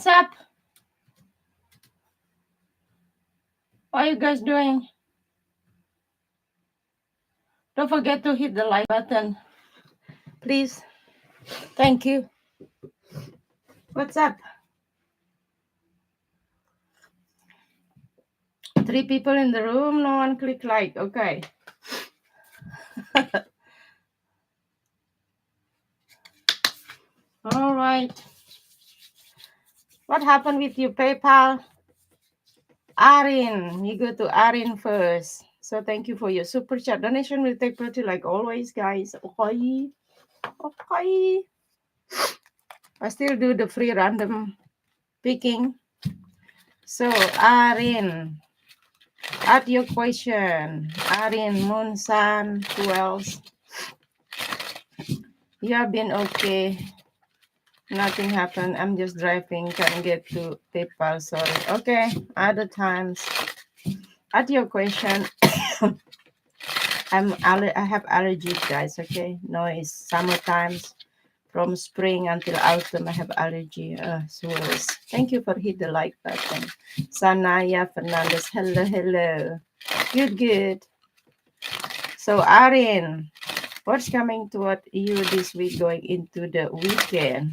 What's up? What are you guys doing? Don't forget to hit the like button, please. Thank you. What's up? 3 people in the room. No one click like. Okay. All right. What happened with your PayPal? Arin. You go to Arin first. So thank you for your super chat. Donation will take priority like always, guys. Okay. Okay. I still do the free random picking. So Arin. Add your question. Arin, Moon, Sun, who else? You have been okay. Nothing happened. I'm just driving. Can't get to PayPal. Sorry. Okay. Other times. Add your question. I have allergies, guys. Okay. No, it's summer times. From spring until autumn, I have allergy. So thank you for hit the like button. Sanaya Fernandez. Hello, hello. Good, good. So Arin, what's coming toward you this week going into the weekend?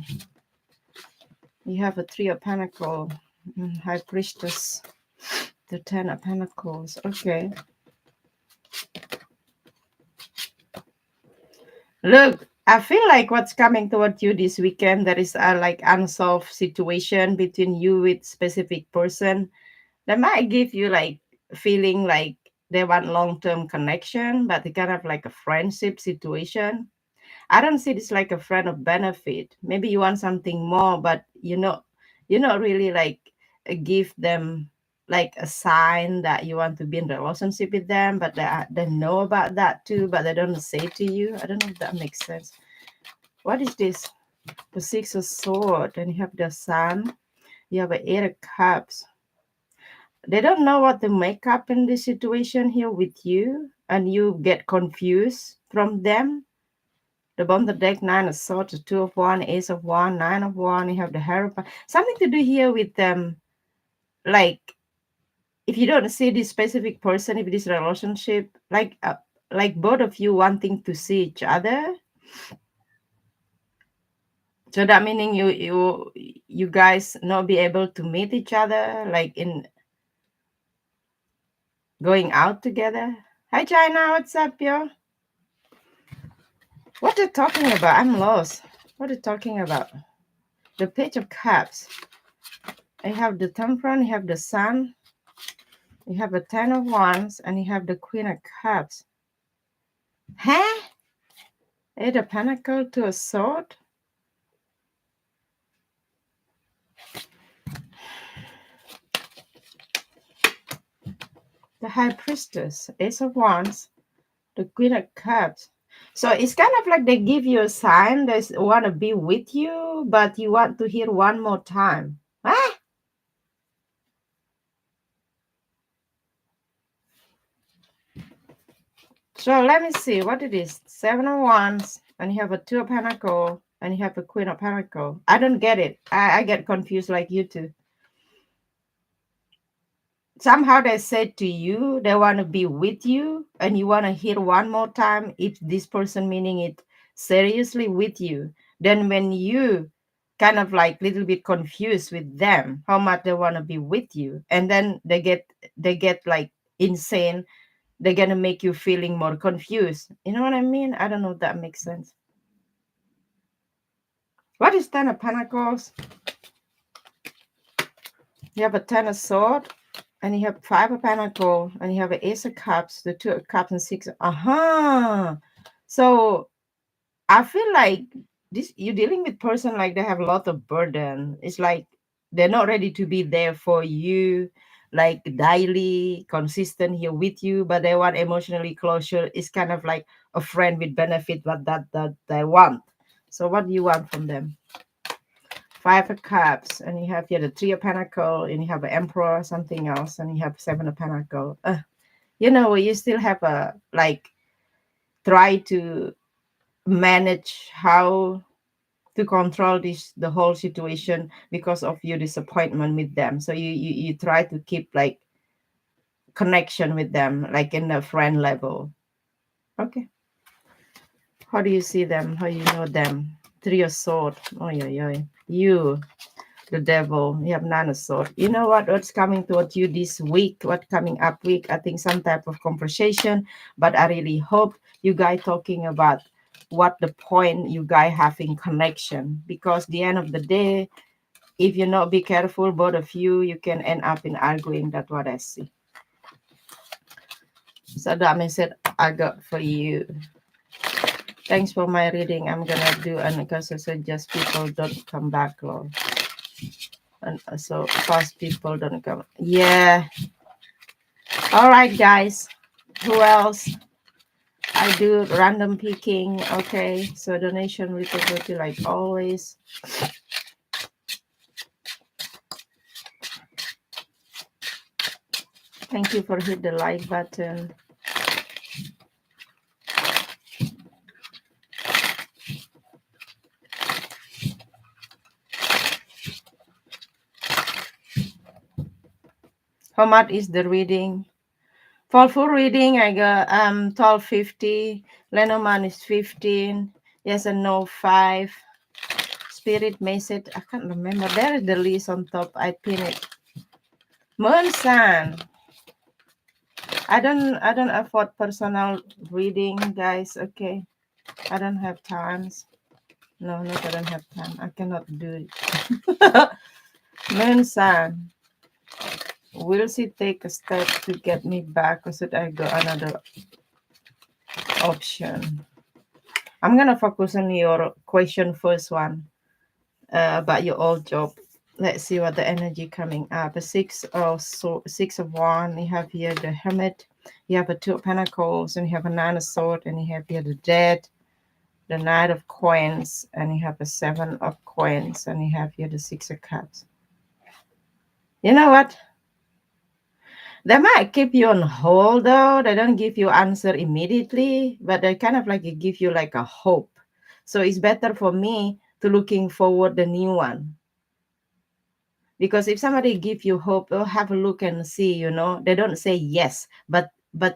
You have a 3 of Pentacles, High Priestess, the 10 of Pentacles. Okay. Look, I feel like what's coming toward you this weekend, there is a like unsolved situation between you with specific person that might give you like feeling like they want long-term connection, but they kind of like a friendship situation. I don't see this like a friend of benefit. Maybe you want something more, but you're not really like give them like a sign that you want to be in a relationship with them, but they know about that too, but they don't say to you. I don't know if that makes sense. What is this? The 6 of Swords, and you have the Sun. You have an 8 of Cups. They don't know what to make up in this situation here with you, and you get confused from them. The bottom of the deck, 9 of Swords, the 2 of Wands, Ace of Wands, 9 of Wands. You have the Hierophant. Something to do here with like if you don't see this specific person, if this relationship, like both of you wanting to see each other. So that meaning you guys not be able to meet each other, like in going out together. Hi China, what's up, yo? What are you talking about? I'm lost. What are you talking about? The Page of Cups. I have the Temperance, you have the Sun, you have a 10 of Wands, and you have the Queen of Cups. Huh? 8 of Pentacles to a Sword. The High Priestess, Ace of Wands, the Queen of Cups. So it's kind of like they give you a sign they want to be with you, but you want to hear one more time. Ah! So let me see what it is. 7 of Wands, and you have a 2 of Pentacles, and you have a Queen of Pentacles. I don't get it. I get confused like you too. Somehow they said to you they want to be with you, and you want to hear one more time if this person meaning it seriously with you. Then when you kind of like little bit confused with them how much they want to be with you, and then they get like insane, they're gonna make you feeling more confused. You know what I mean? I don't know if that makes sense. What is 10 of Pentacles? You have a 10 of Swords, and you have 5 of Pentacles, and you have an Ace of Cups, the 2 of Cups, and 6. So I feel like this you're dealing with person like they have a lot of burden. It's like they're not ready to be there for you, like daily, consistent here with you, but they want emotionally closure. It's kind of like a friend with benefit, but that they want. So what do you want from them? 5 of Cups, and you have here the 3 of Pentacles, and you have an Emperor, something else, and you have 7 of Pentacles. You still have a like try to manage how to control the whole situation because of your disappointment with them. So you try to keep like connection with them, like in a friend level. Okay. How do you see them? How you know them? Three of sword. Oh yeah, yeah. You, the devil. You have none of sword. You know what? What's coming toward you this week? What coming up week? I think some type of conversation. But I really hope you guys talking about what the point you guys having connection. Because the end of the day, if you not be careful, both of you can end up in arguing. That's what I see. So that means that I got for you. Thanks for my reading. I'm gonna do an because I suggest people don't come back, Lord. And so fast people don't come. Yeah. All right, guys. Who else? I do random picking. Okay. So donation with like always. Thank you for hit the like button. How much is the reading? For full reading, I got 1250. Lenormand is 15. Yes and no 5. Spirit message. I can't remember. There is the list on top. I pin it. Moon-san. I don't afford personal reading, guys. Okay. I don't have times. No, I don't have time. I cannot do it. Moon-san. Will she take a step to get me back or should I go another option? I'm gonna focus on your question first one about your old job. Let's see what the energy coming up. A six of one. You have here the hermit. You have a two of pentacles, and you have a nine of sword, and you have here the dead, the knight of coins, and you have a seven of coins, and you have here the six of cups. You know what? They might keep you on hold though. They don't give you answer immediately, but they kind of like give you like a hope. So it's better for me to looking forward the new one. Because if somebody give you hope, oh, have a look and see, they don't say yes. But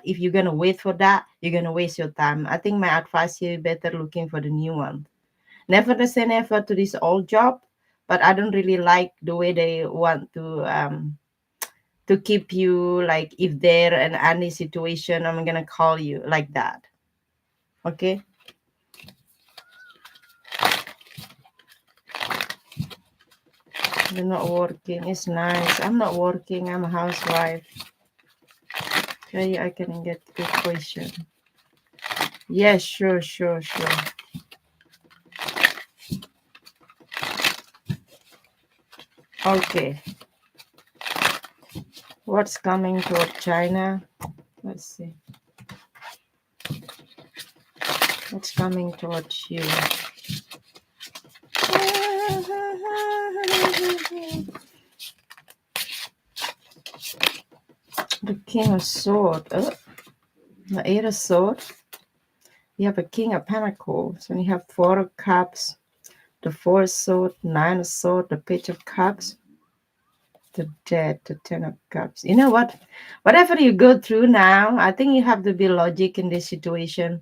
if you're gonna wait for that, you're gonna waste your time. I think my advice here, better looking for the new one. Never to say never to this old job, but I don't really like the way they want to keep you, like if they're in any situation, I'm gonna call you like that. Okay. You're not working. It's nice. I'm not working. I'm a housewife. Okay, I can get good question. Yes, sure. Okay. What's coming toward China? Let's see. What's coming towards you? The King of Swords. The Eight of Swords. You have a King of Pentacles, and you have Four of Cups, the Four of Swords, Nine of Swords, the Page of Cups, the Dead, the Ten of Cups. You know what? Whatever you go through now, I think you have to be logic in this situation.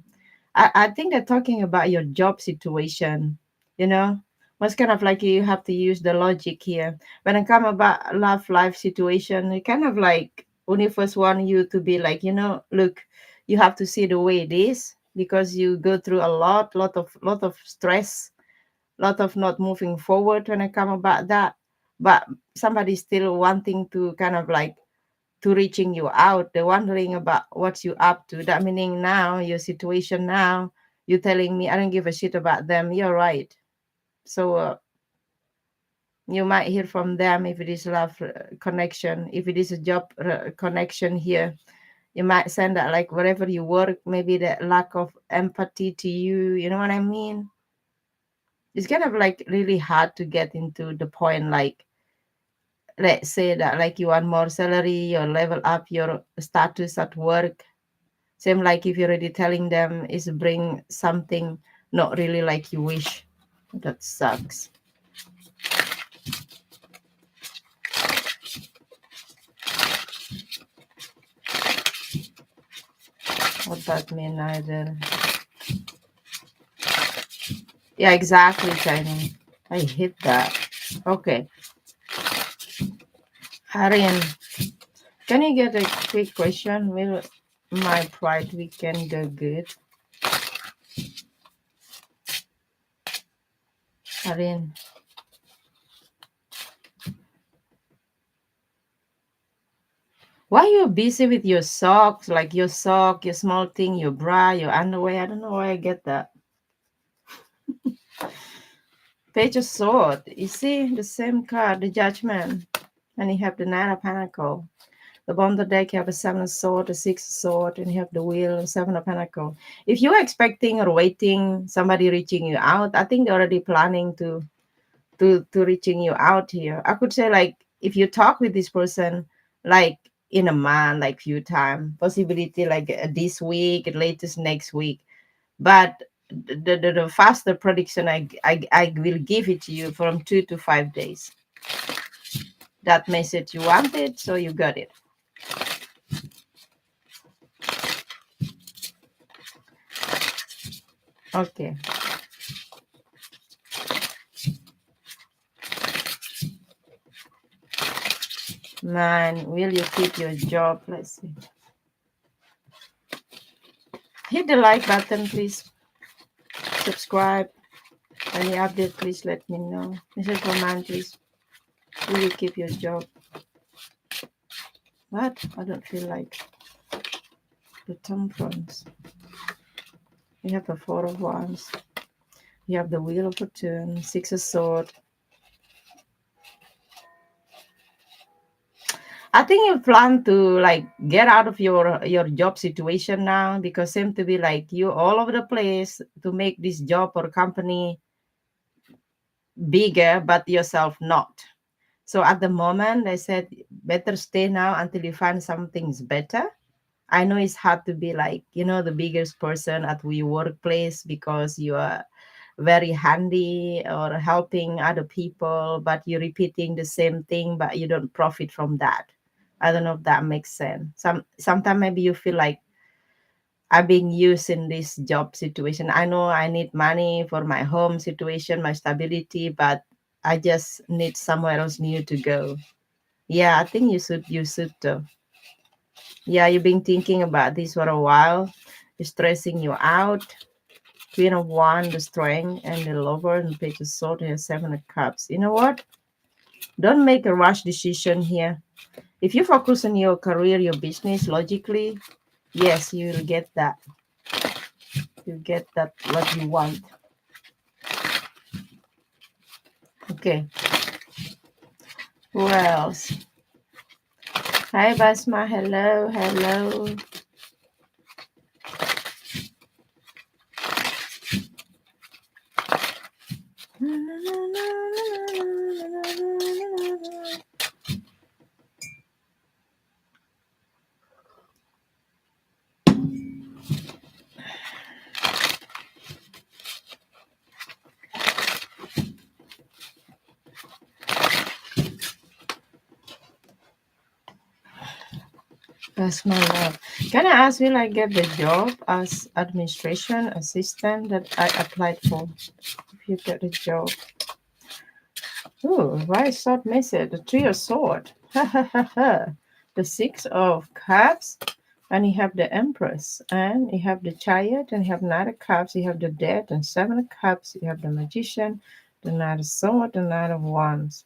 I think they're talking about your job situation, you know? What's kind of like you have to use the logic here. When it come about love life situation, it kind of like universe want you to be like, look, you have to see the way it is because you go through a lot of stress, lot of not moving forward when it come about that. But somebody still wanting to kind of like to reaching you out. They're wondering about what you up to. That meaning now, your situation now, you're telling me I don't give a shit about them. You're right. So you might hear from them if it is love connection. If it is a job connection here, you might send that like wherever you work, maybe that lack of empathy to you. You know what I mean? It's kind of like really hard to get into the point like let's say that like you want more salary or level up your status at work. Same like if you're already telling them is bring something not really like you wish. That sucks. What that mean either? Yeah, exactly, China. I hate that. Okay, Arian, can you get a quick question? Will my Pride weekend go good? Arian, why you busy with your socks? Like your sock, your small thing, your bra, your underwear. I don't know why I get that. Page of sword. You see the same card, the judgment. And you have the Knight of Pentacle. The bottom of the deck, you have a seven of sword, a six of sword, and you have the wheel and seven of pentacle. If you're expecting or waiting somebody reaching you out, I think they're already planning to reaching you out here. I could say like if you talk with this person like in a month, like few time, possibility like this week, latest next week. But the faster prediction I will give it to you from 2 to 5 days. That message you wanted, so you got it. Okay. Man, will you keep your job? Let's see. Hit the like button, please. Subscribe. Any update, please let me know. Message for man, please. Will you keep your job? What? I don't feel like the temperance. You have the four of wands. You have the wheel of fortune, six of sword. I think you plan to like get out of your job situation now because seem to be like you all over the place to make this job or company bigger, but yourself not. So at the moment, I said better stay now until you find something's better. I know it's hard to be like the biggest person at your workplace because you are very handy or helping other people, but you're repeating the same thing, but you don't profit from that. I don't know if that makes sense. Sometimes maybe you feel like I'm being used in this job situation. I know I need money for my home situation, my stability, but I just need somewhere else new to go. Yeah, I think you should too. Yeah, you've been thinking about this for a while. It's stressing you out. Queen of Wand, the strength, and the lover, and page of sword, and seven of cups. You know what? Don't make a rush decision here. If you focus on your career, your business, logically, yes, you'll get that. You get that what you want. Okay. Who else? Hi Basma, hello, hello. That's my love. Can I ask, will I get the job as administration assistant that I applied for? If you get the job. Oh, why short message? The three of sword. Ha ha ha ha. The six of cups. And you have the empress. And you have the chariot. And you have nine of cups. You have the death. And seven of cups. You have the magician. The knight of sword. The knight of wands.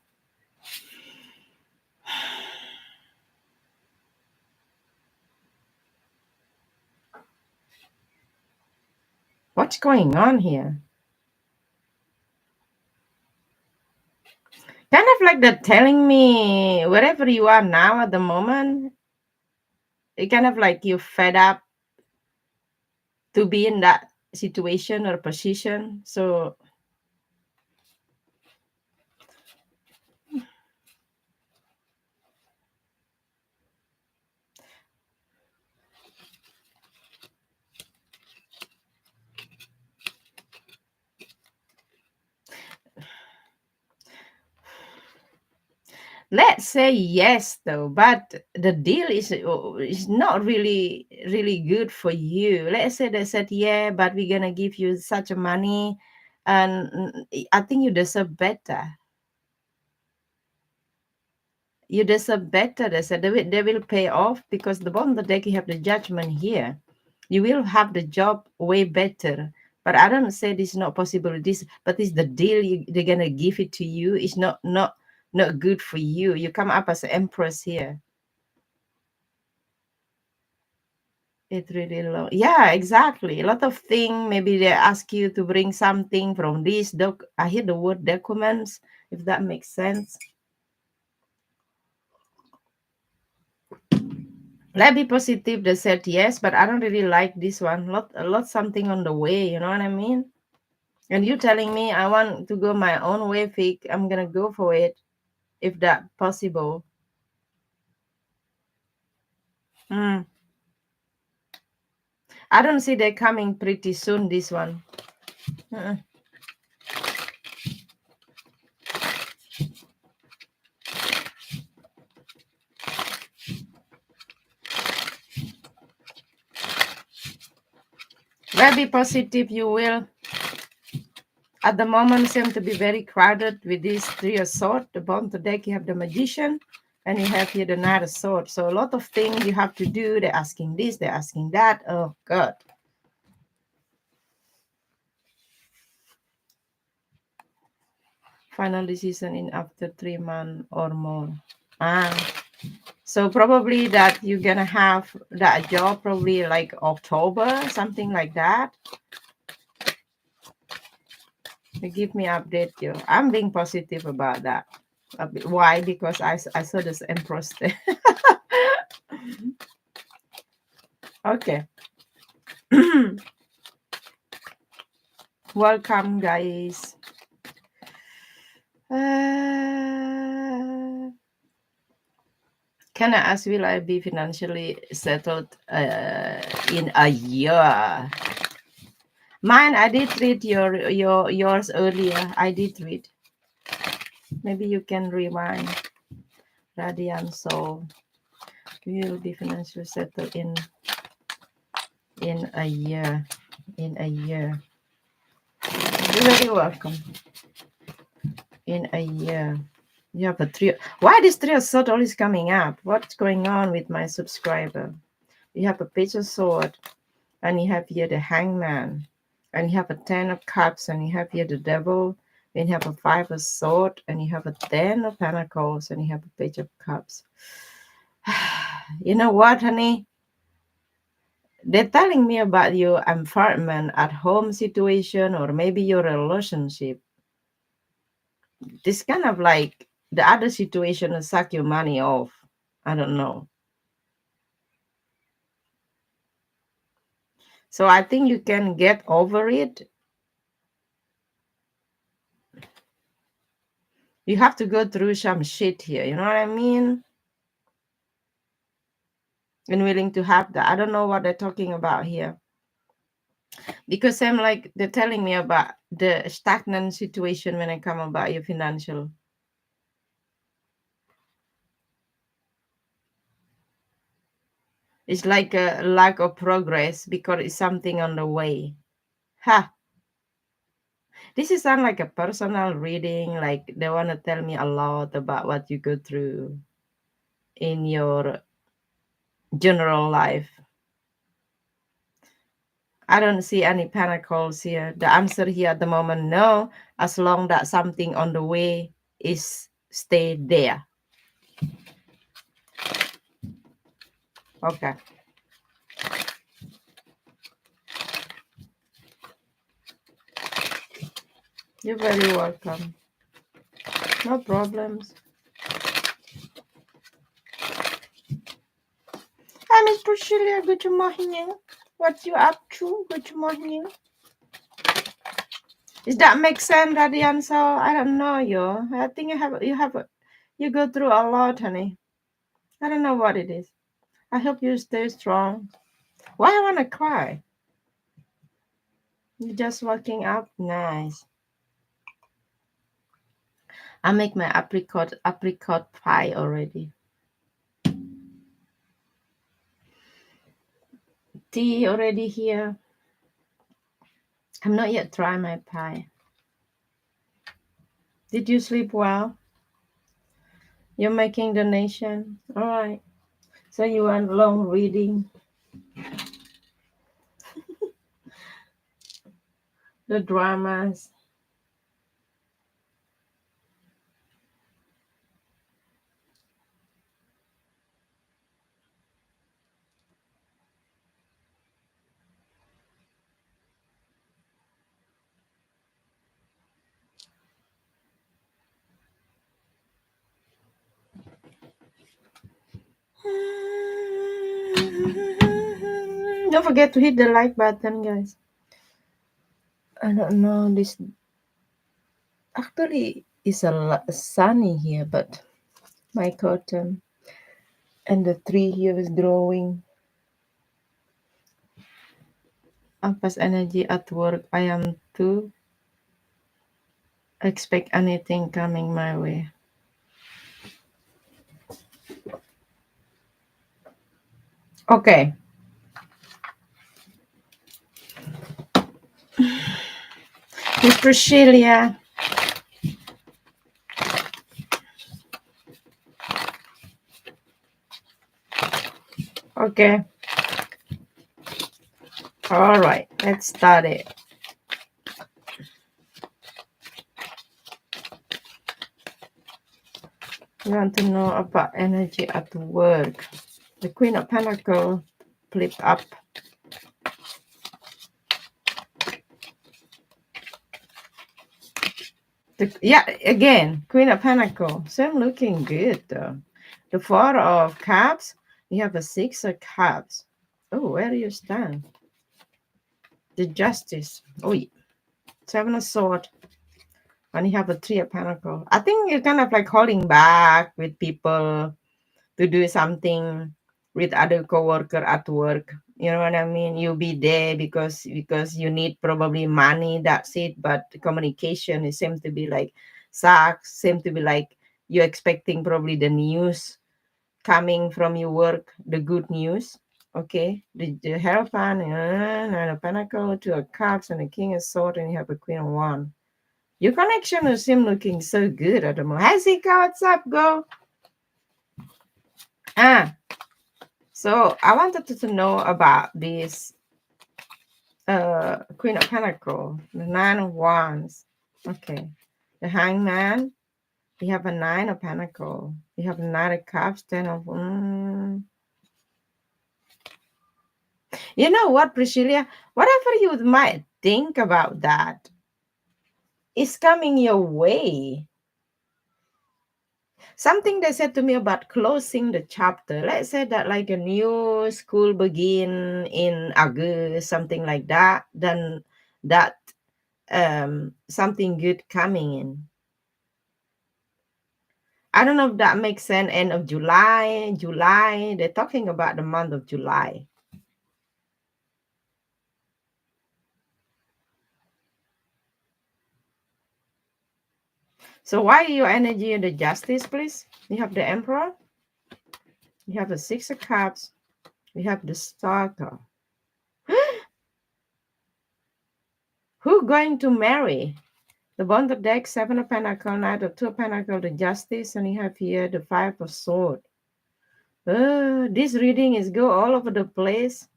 What's going on here? Kind of like they're telling me wherever you are now at the moment, it kind of like you're fed up to be in that situation or position. So Let's say yes, though, but the deal is not really good for you. Let's say they said yeah, but we're gonna give you such a money, and I think you deserve better. You deserve better. They said they will pay off because the bond the deck you have the judgment here. You will have the job way better. But I don't say this is not possible. This, but it's the deal they're gonna give it to you. It's not good for you. You come up as an empress here. It really low. Yeah, exactly. A lot of thing. Maybe they ask you to bring something from this doc. I hear the word documents. If that makes sense. Let be positive. They said yes, but I don't really like this one. A lot something on the way. You know what I mean? And you telling me I want to go my own way, Fig. I'm gonna go for it if that possible. Mm. I don't see they coming pretty soon. This one. Mm-mm. Very positive. You will. At the moment, seem to be very crowded with these three of swords. The bottom of the deck, you have the magician, and you have here the knight of swords. So a lot of things you have to do. They're asking this. They're asking that. Oh God. Final decision in after 3 months or more. Ah. So probably that you're gonna have that job probably like October, something like that. You give me update you. I'm being positive about that. Why? Because I saw this empress there. Okay. Welcome, guys. Can I ask, will I be financially settled in a year? Mine, I did read yours earlier. I did read. Maybe you can rewind. Radiant soul. You will be financially settled in a year. In a year. You're very welcome. In a year. You have a three. Why this three of sword always coming up? What's going on with my subscriber? You have a page of sword, and you have here the hangman, and you have a 10 of cups, and you have here the devil, and you have a 5 of sword, and you have a 10 of pentacles, and you have a page of cups. You know what, honey? They're telling me about your environment at home situation or maybe your relationship. This kind of like the other situation will suck your money off. I don't know. So I think you can get over it. You have to go through some shit here. You know what I mean? And willing to have that. I don't know what they're talking about here. Because I'm like, they're telling me about the stagnant situation when I come about your financial. It's like a lack of progress because it's something on the way. Ha! This is sound like a personal reading, like they want to tell me a lot about what you go through in your general life. I don't see any pentacles here. The answer here at the moment, no, as long that something on the way is stay there. Okay. You're very welcome. No problems. Hi, Miss Priscilla. Good morning. What you up to? Good morning. Does that make sense, Radian? So I don't know you. I think you go through a lot, honey. I don't know what it is. I hope you stay strong. Why I wanna cry? You're just waking up. Nice. I make my apricot pie already. Tea already here. I'm not yet try my pie. Did you sleep well? You're making donation. All right. So you want long reading the dramas. Don't forget to hit the like button, guys. I don't know. This actually is sunny here, but my curtain and the tree here is growing. Ampas energy at work. I am too expect anything coming my way. Okay. Miss Priscilla. Okay. All right. Let's start it. You want to know about energy at work. The Queen of Pentacles flipped up. Yeah, again, Queen of Pentacles. Same looking good though. The Four of Cups. You have a Six of Cups. Oh, where do you stand? The Justice. Oh, yeah. Seven of Swords. And you have a Three of Pentacles. I think you're kind of like holding back with people to do something with other coworker at work. You know what I mean? You be there because you need probably money. That's it. But communication, it seems to be like sucks. Seems to be like you're expecting probably the news coming from your work, the good news. Okay, the Hierophant, and a Pentacle, Two of Cups, and a King of Swords, and you have a Queen of Wands. Your connection with him looking so good at the moment. Hi, Zika, what's up, go? Ah, so I wanted to know about this Queen of Pentacles, the Nine of Wands. Okay, the Hangman. You have a Nine of Pentacles. You have a Nine of Cups, Ten of. You know what, Priscilla? Whatever you might think about that is coming your way. Something they said to me about closing the chapter. Let's say that like a new school begin in August, something like that. Then that something good coming in. I don't know if that makes sense. End of July. They're talking about the month of July. So why your energy and the Justice, please? You have the Emperor. You have the Six of Cups. You have the Star card. Who going to marry? The bond of deck, Seven of Pentacles, Knight of Two of Pentacles, the Justice, and you have here the Five of Swords. This reading is go all over the place.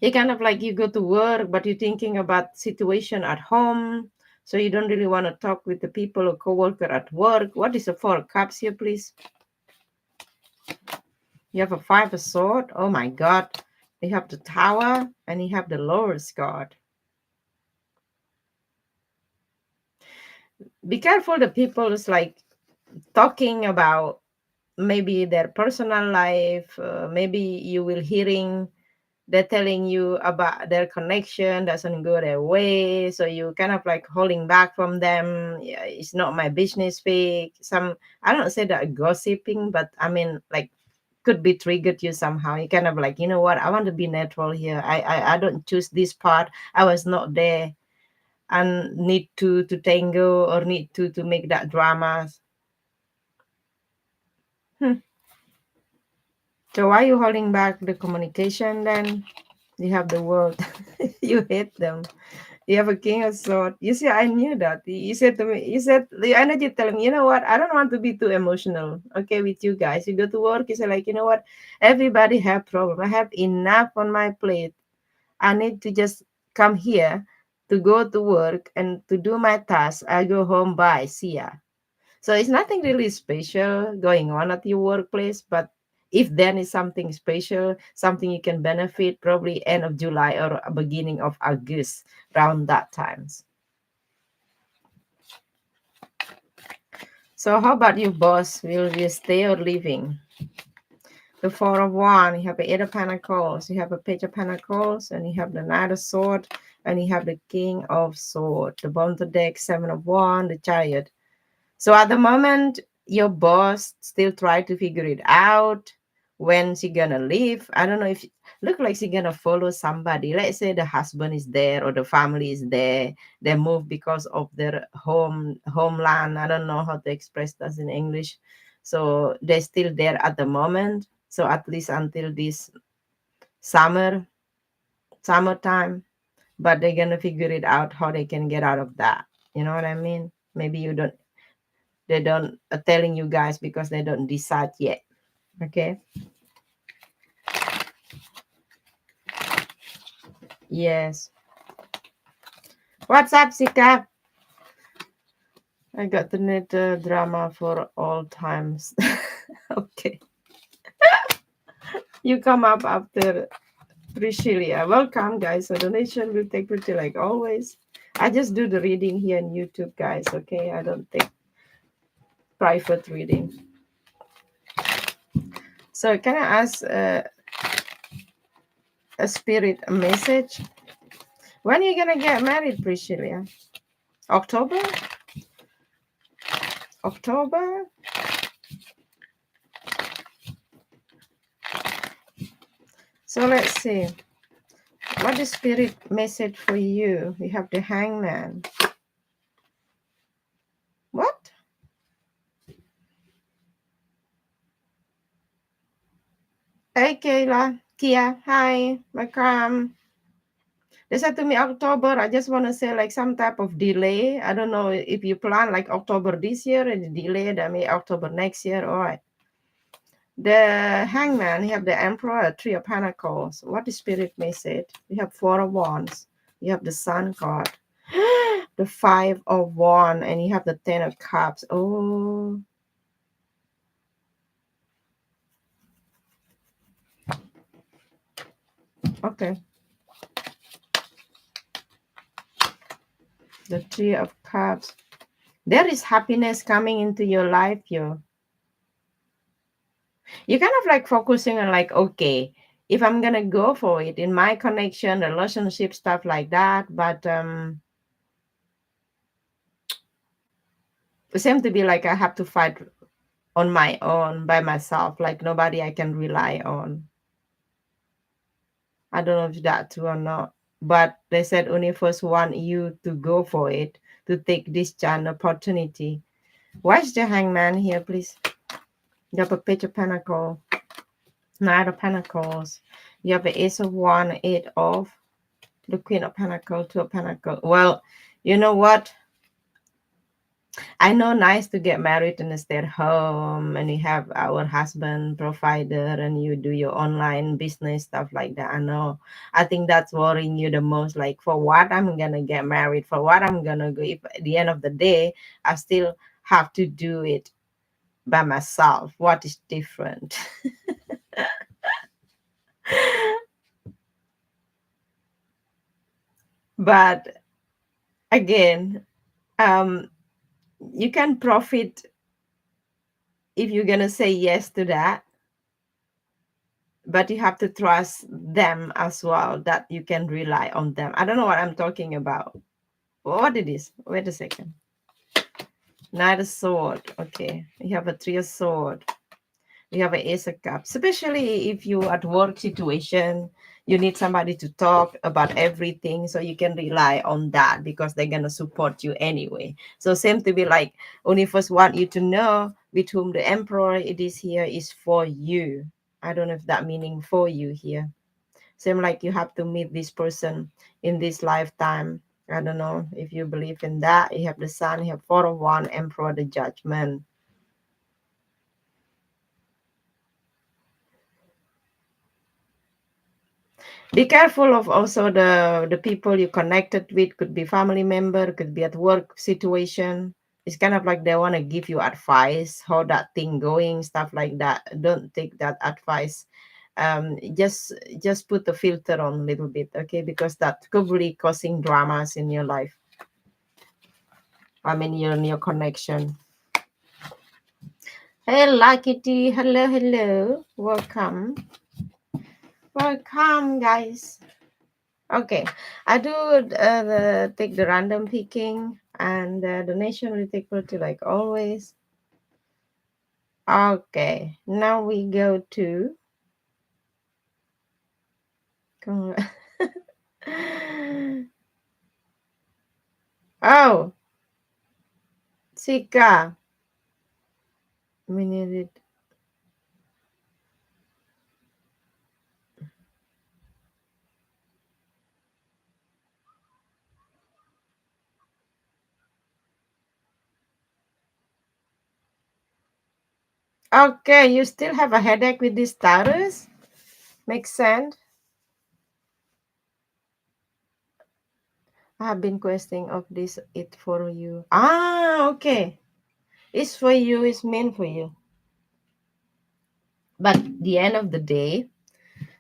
You kind of like you go to work, but you're thinking about situation at home. So you don't really want to talk with the people or co-worker at work. What is the Four of Cups here, please? You have a Five of Swords. Oh my God. You have the Tower and you have the Lover's card. Be careful the people is like talking about maybe their personal life. Maybe you will hearing they're telling you about their connection doesn't go their way, so you kind of like holding back from them. Yeah, it's not my business fake. Some, I don't say that gossiping, but I mean like could be triggered you somehow. You kind of like, you know what, I want to be neutral here. I don't choose this part. I was not there. and need to tango or need to make that dramas. Hmm. So why are you holding back the communication then? You have the world. You hate them. You have a king of sword. You see, I knew that. You said to me, you said the energy telling me, you know what? I don't want to be too emotional. Okay, with you guys. You go to work, you say like, you know what? Everybody have problem. I have enough on my plate. I need to just come here to go to work and to do my task. I go home. Bye. See ya. So it's nothing really special going on at your workplace, but if then is something special, something you can benefit, probably end of July or beginning of August, around that times. So how about you, boss? Will you stay or leaving? The Four of Wands, you have the Eight of Pentacles, you have a Page of Pentacles, and you have the Knight of Sword, and you have the King of Sword. The bottom of the deck, Seven of Wands, the Chariot. So at the moment, your boss still try to figure it out when she gonna leave. I don't know if look like she gonna follow somebody. Let's say the husband is there or the family is there. They move because of their homeland. I don't know how to express that in English. So they're still there at the moment. So at least until this summer, summertime. But they're gonna figure it out how they can get out of that. You know what I mean? Maybe you don't they don't telling you guys because they don't decide yet. Okay. Yes. What's up, Sika? I got the net drama for all times. Okay. You come up after Priscilia. Welcome, guys. So donation will take pretty like always. I just do the reading here on YouTube, guys. Okay. I don't take private reading. So can I ask a spirit a message? When are you gonna get married, Priscilia? October? October? So let's see. What is spirit message for you? We have the hangman. What? Hey, Kayla. Kia. Hi. Welcome. They said to me October. I just want to say like some type of delay. I don't know if you plan like October this year and delay that may October next year. All right. The hangman, you have the emperor, three of pentacles. What is spirit message? You have four of wands. You have the sun card. The five of wands, and you have the 10 of cups. Oh, okay. The three of cups. There is happiness coming into your life, you're kind of like focusing on like, okay, if I'm gonna go for it in my connection, relationship, stuff like that, but it seems to be like I have to fight on my own by myself, like nobody I can rely on. I don't know if that's true or not, but they said universe want you to go for it, to take this chance opportunity. Why is the hangman here, please? You have a page of pentacle, Knight of Pentacles. You have the Ace of Wands, Eight of the Queen of Pentacles, Two of Pentacles. Well, you know what? I know nice to get married and stay at home and you have our husband provider and you do your online business stuff like that. I know. I think that's worrying you the most. Like for what I'm gonna get married, for what I'm gonna go. If at the end of the day I still have to do it by myself. What is different? But again, you can profit if you're gonna say yes to that, but you have to trust them as well that you can rely on them. I don't know what I'm talking about. What it is? Wait a second. Knight of sword. Okay, you have a three of sword. You have an ace of cups. Especially if you at work situation, You need somebody to talk about everything, so you can rely on that because they're gonna support you anyway. So same to be like, universe want you to know with whom the emperor it is here is for you. I don't know if that meaning for you here. Same like you have to meet this person in this lifetime. I don't know if you believe in that. You have the sun, you have 4 of 1, emperor, the judgment. Be careful of also the people you connected with, could be family member, could be at work situation. It's kind of like they want to give you advice how that thing going, stuff like that. Don't take that advice. Just put the filter on a little bit, okay, because that could be causing dramas in your life. I mean, your connection. Hey Lucky, hello, hello, welcome guys. Okay, I do take the random picking, and the donation will take pretty like always. Okay, now we go to. Oh, Sika. We need it. Okay, you still have a headache with this status? Makes sense. I have been questing of this it for you. Ah, okay. It's for you, it's meant for you. But the end of the day,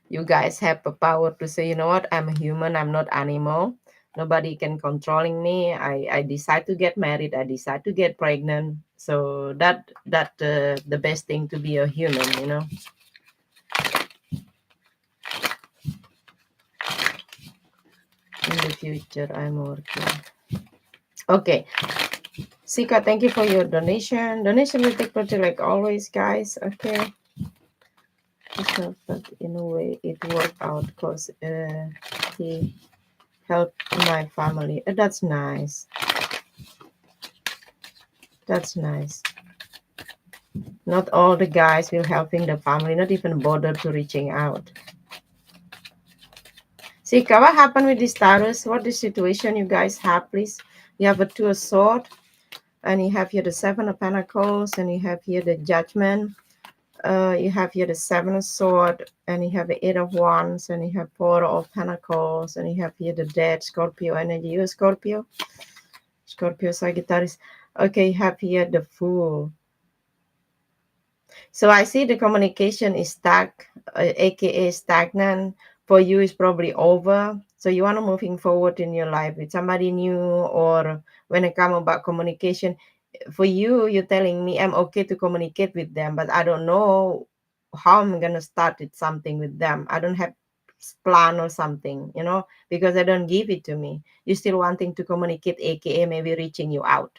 you guys have the power to say, you know what, I'm a human, I'm not animal. Nobody can controlling me. I decide to get married, I decide to get pregnant. So that the best thing to be a human, you know. In the future, I'm working. Okay. Sika, thank you for your donation. Donation will take part like always, guys. Okay. It's not that in a way it worked out because he helped my family. That's nice. That's nice. Not all the guys will helping the family, not even bother to reaching out. Sika, what happened with this status? What the situation you guys have, please? You have a 2 of Swords, and you have here the 7 of Pentacles, and you have here the Judgment. You have here the 7 of Swords, and you have the 8 of Wands, and you have 4 of Pentacles, and you have here the Dead, Scorpio energy. You Scorpio? Scorpio Sagittarius. Okay, you have here the Fool. So I see the communication is stuck, aka stagnant. For you, is probably over. So you want to moving forward in your life with somebody new, or when it come about communication, for you, you're telling me I'm okay to communicate with them, but I don't know how I'm gonna start it something with them. I don't have plan or something, you know, because they don't give it to me. You still wanting to communicate, aka maybe reaching you out.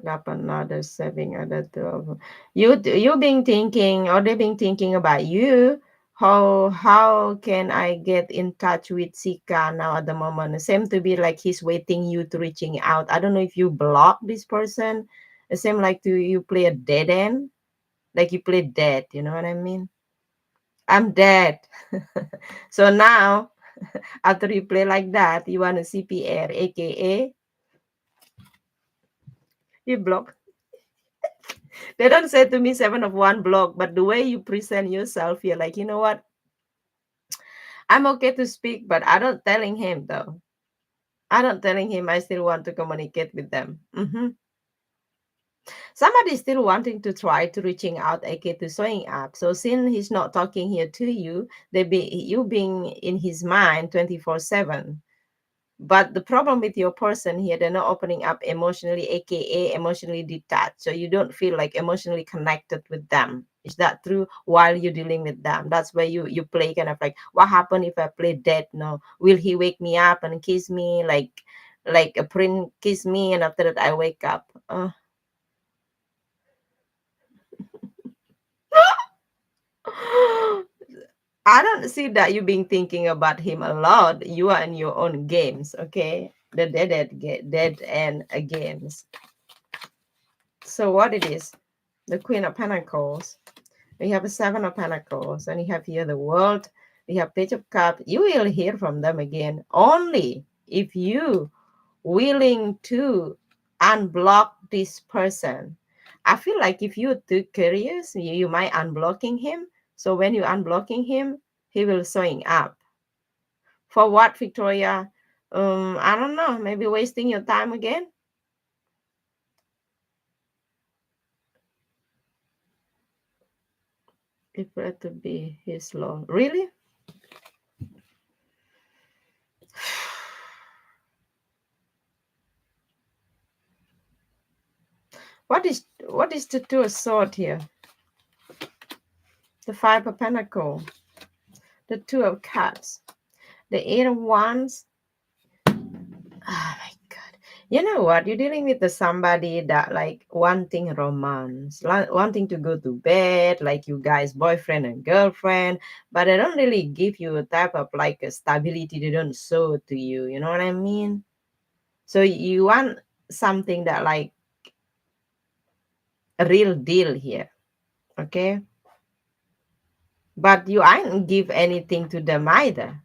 Up another saving other 12. You been thinking, or they been thinking about you. How can I get in touch with Sika now at the moment? Same to be like he's waiting you to reaching out. I don't know if you block this person. The same like to you play a dead end, like you play dead. You know what I mean? I'm dead. So now after you play like that, you want a CPR, aka you block. They don't say to me 7 of 1 block, but the way you present yourself, you're like, you know what? I'm okay to speak, but I don't telling him though. I don't telling him I still want to communicate with them. Somebody still wanting to try to reaching out, aka to showing up. So since he's not talking here to you, they be you being in his mind 24/7. But the problem with your person here, they're not opening up emotionally, aka emotionally detached. So you don't feel like emotionally connected with them. Is that true? While you're dealing with them, that's where you play kind of like, what happened if I play dead? No, will he wake me up and kiss me like a prince kiss me, and after that I wake up? I don't see that you been thinking about him a lot. You are in your own games, okay? The dead end games. So what it is? The Queen of Pentacles. We have a Seven of Pentacles, and you have here the World. We have Page of Cups. You will hear from them again only if you willing to unblock this person. I feel like if you're too curious, you might unblocking him. So when you unblocking him, he will showing up. For what, Victoria? I don't know. Maybe wasting your time again. If it to be his law, really? What is the two of sword here? The Five of Pentacles, the Two of Cups, the Eight of Wands. Oh my God. You know what? You're dealing with the somebody that like wanting romance, wanting to go to bed, like you guys, boyfriend and girlfriend, but they don't really give you a type of like a stability. They don't show to you. You know what I mean? So you want something that like a real deal here. Okay. But you ain't give anything to them either.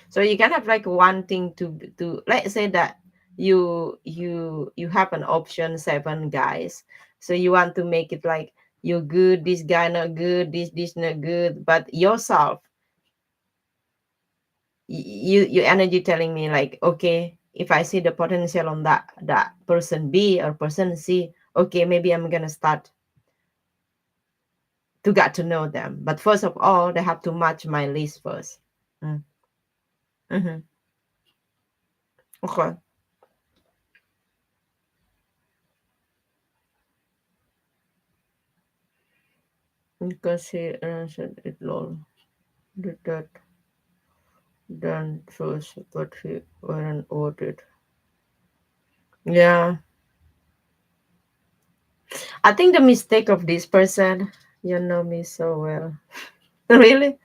So you can have like one thing to let's say that you have an option seven guys. So you want to make it like you're good, this guy not good, this not good, but yourself, your energy telling me like, okay, if I see the potential on that person B or person C, okay, maybe I'm gonna start to get to know them. But first of all, they have to match my list first. Mm. Mm-hmm. Okay. Because he answered it all. Did that done first, but he weren't ordered. Yeah. I think the mistake of this person, you know me so well. Really?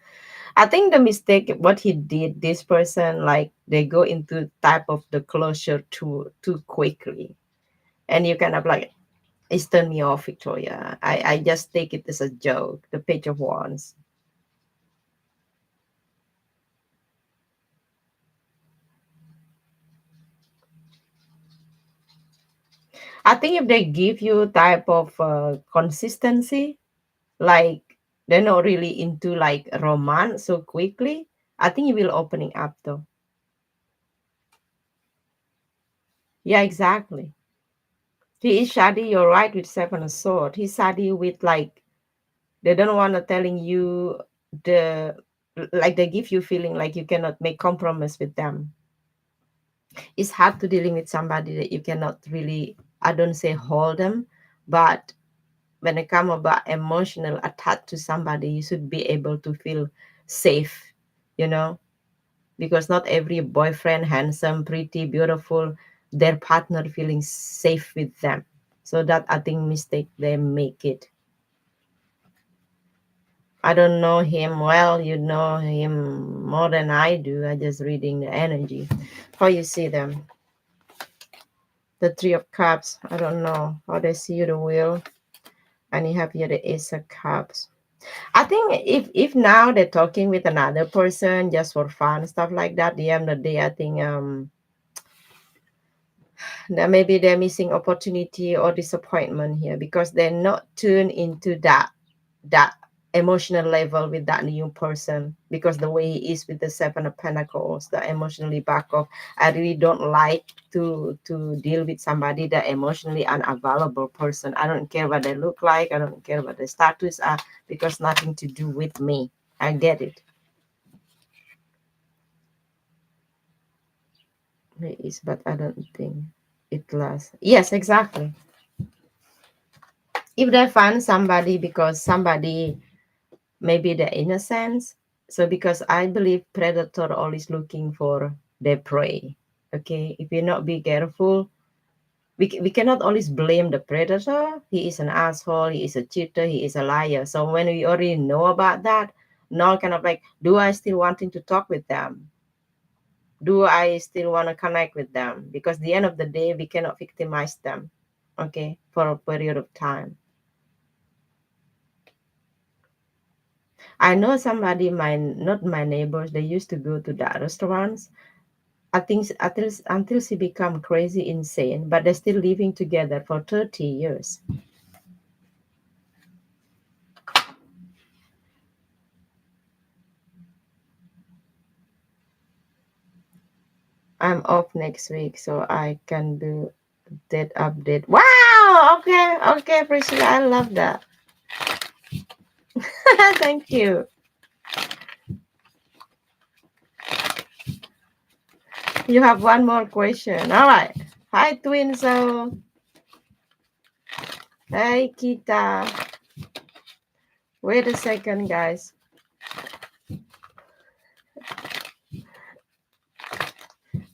I think the mistake what he did, this person, like they go into type of the closure too quickly. And you kind of like it's turned me off, Victoria. I just take it as a joke, the page of wands. I think if they give you type of consistency, like they're not really into like romance so quickly, I think you will opening up though. Yeah, exactly. He is shoddy, you're right with seven of sword. He's shoddy with like they don't want to telling you the like they give you feeling like you cannot make compromise with them. It's hard to dealing with somebody that you cannot really, I don't say hold them, but when it come about emotional attached to somebody, you should be able to feel safe, you know, because not every boyfriend handsome, pretty, beautiful, their partner feeling safe with them. So that I think mistake they make it. I don't know him well. You know him more than I do. I just reading the energy. How you see them? The Three of Cups. I don't know how they see you, the Wheel, and you have here the Ace of Cups. I think if now they're talking with another person just for fun, stuff like that, the end of the day, I think that maybe they're missing opportunity or disappointment here because they're not tuned into that emotional level with that new person because the way he is with the seven of pentacles, the emotionally back off. I really don't like to deal with somebody that emotionally unavailable person. I don't care what they look like, I don't care what their status are, because nothing to do with me. I get it. It is, but I don't think it lasts. Yes, exactly. If they find somebody because somebody maybe the innocence. So because I believe predator always looking for their prey. Okay, if you not be careful, We cannot always blame the predator. He is an asshole, he is a cheater, he is a liar. So when we already know about that, now kind of like, do I still wanting to talk with them? Do I still want to connect with them? Because the end of the day, we cannot victimize them, okay, for a period of time. I know somebody, my not my neighbors, they used to go to that restaurants. I think until she become crazy, insane, but they're still living together for 30 years. I'm off next week, so I can do that update. Wow! Okay, okay, Priscilla, I love that. Thank you. You have one more question. All right. Hi, Twin Soul. Hey, Kita. Wait a second, guys.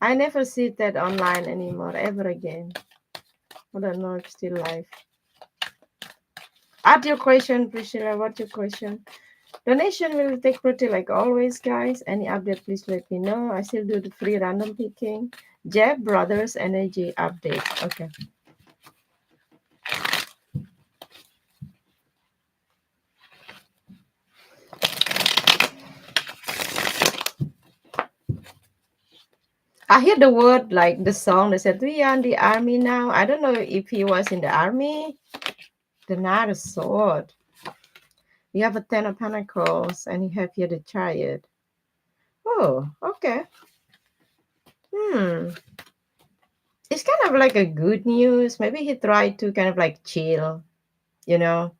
I never see that online anymore, ever again. I don't know if still live. Add your question, Priscilla. What's your question? Donation will take pretty like always, guys. Any update, please let me know. I still do the free random picking. Jeb Brothers Energy update. Okay. I hear the word like the song that said, "We are in the army now." I don't know if he was in the army. The Knight of Sword. You have a Ten of Pentacles and you have here the Chariot. Oh, okay. Hmm. It's kind of like a good news. Maybe he tried to kind of like chill, you know.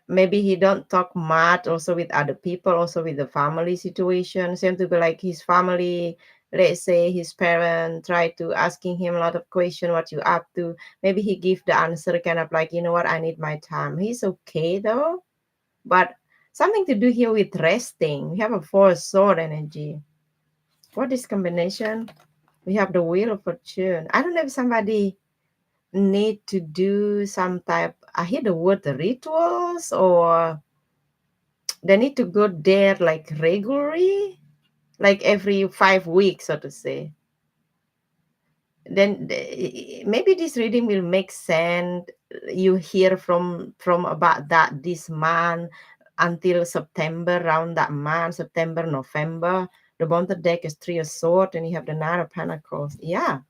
Maybe he don't talk much also with other people, also with the family situation. Seem to be like his family, let's say his parent try to asking him a lot of question, what you up to. Maybe he give the answer kind of like, you know what, I need my time. He's okay though. But something to do here with resting. We have a four sword energy. What is combination? We have the wheel of fortune. I don't know if somebody need to do some type, I hear the word rituals, or they need to go there like regularly, like every 5 weeks, so to say. Then maybe this reading will make sense. You hear from about that this month until September, around that month, September, November. The bottom deck is three of swords, and you have the nine of pentacles. Yeah,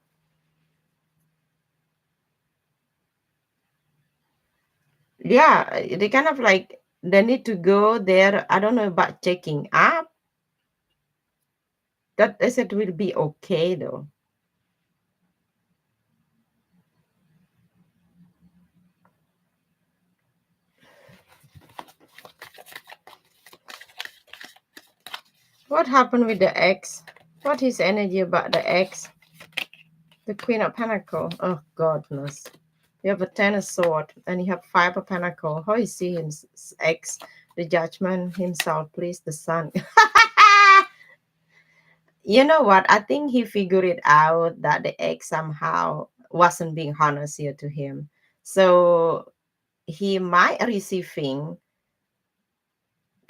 yeah. They kind of like they need to go there. I don't know about checking up. That I said will be okay though. What happened with the ex? What is energy about the ex? The Queen of Pentacle. Oh, goodness. You have a Ten of Sword, and you have Five of Pentacle. How is he his ex? The Judgment himself, please, the Sun. You know what? I think he figured it out that the ex somehow wasn't being honest here to him. So he might receiving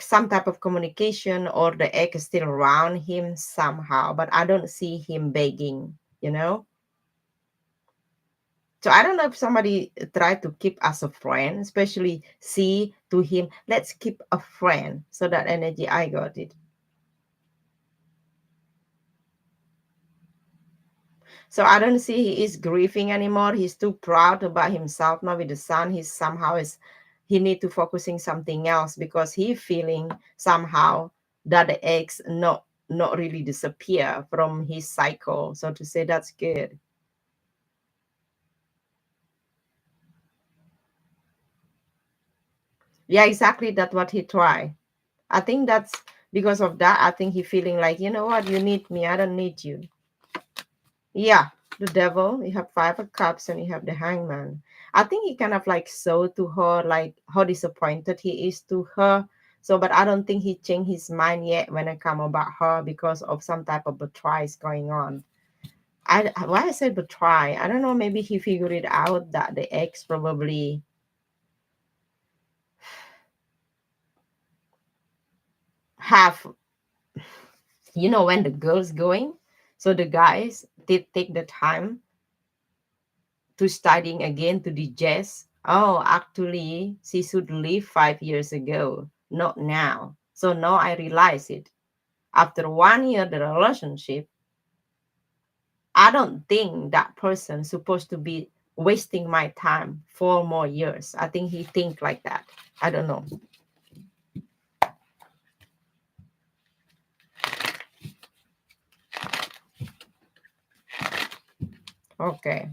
some type of communication, or the egg is still around him somehow, but I don't see him begging, you know. So I don't know if somebody tried to keep as a friend, especially see to him, let's keep a friend. So that energy, I got it. So I don't see he is grieving anymore. He's too proud about himself now with the son. He's somehow is he need to focusing something else, because he feeling somehow that the eggs not really disappear from his cycle. So to say that's good. Yeah, exactly. That's what he tried. I think that's because of that. I think he feeling like, you know what, you need me. I don't need you. Yeah, the devil. You have five of cups and you have the hangman. I think he kind of like showed to her like how disappointed he is to her. So, but I don't think he changed his mind yet when it come about her, because of some type of betrayal going on. Why I said but try. I don't know. Maybe he figured it out that the ex probably have, when the girl's going, so the guys did take the time to studying again to digest. Oh, actually, she should leave 5 years ago, not now. So now I realize it. After 1 year the relationship, I don't think that person supposed to be wasting my time 4 more years. I think he think like that. I don't know. Okay.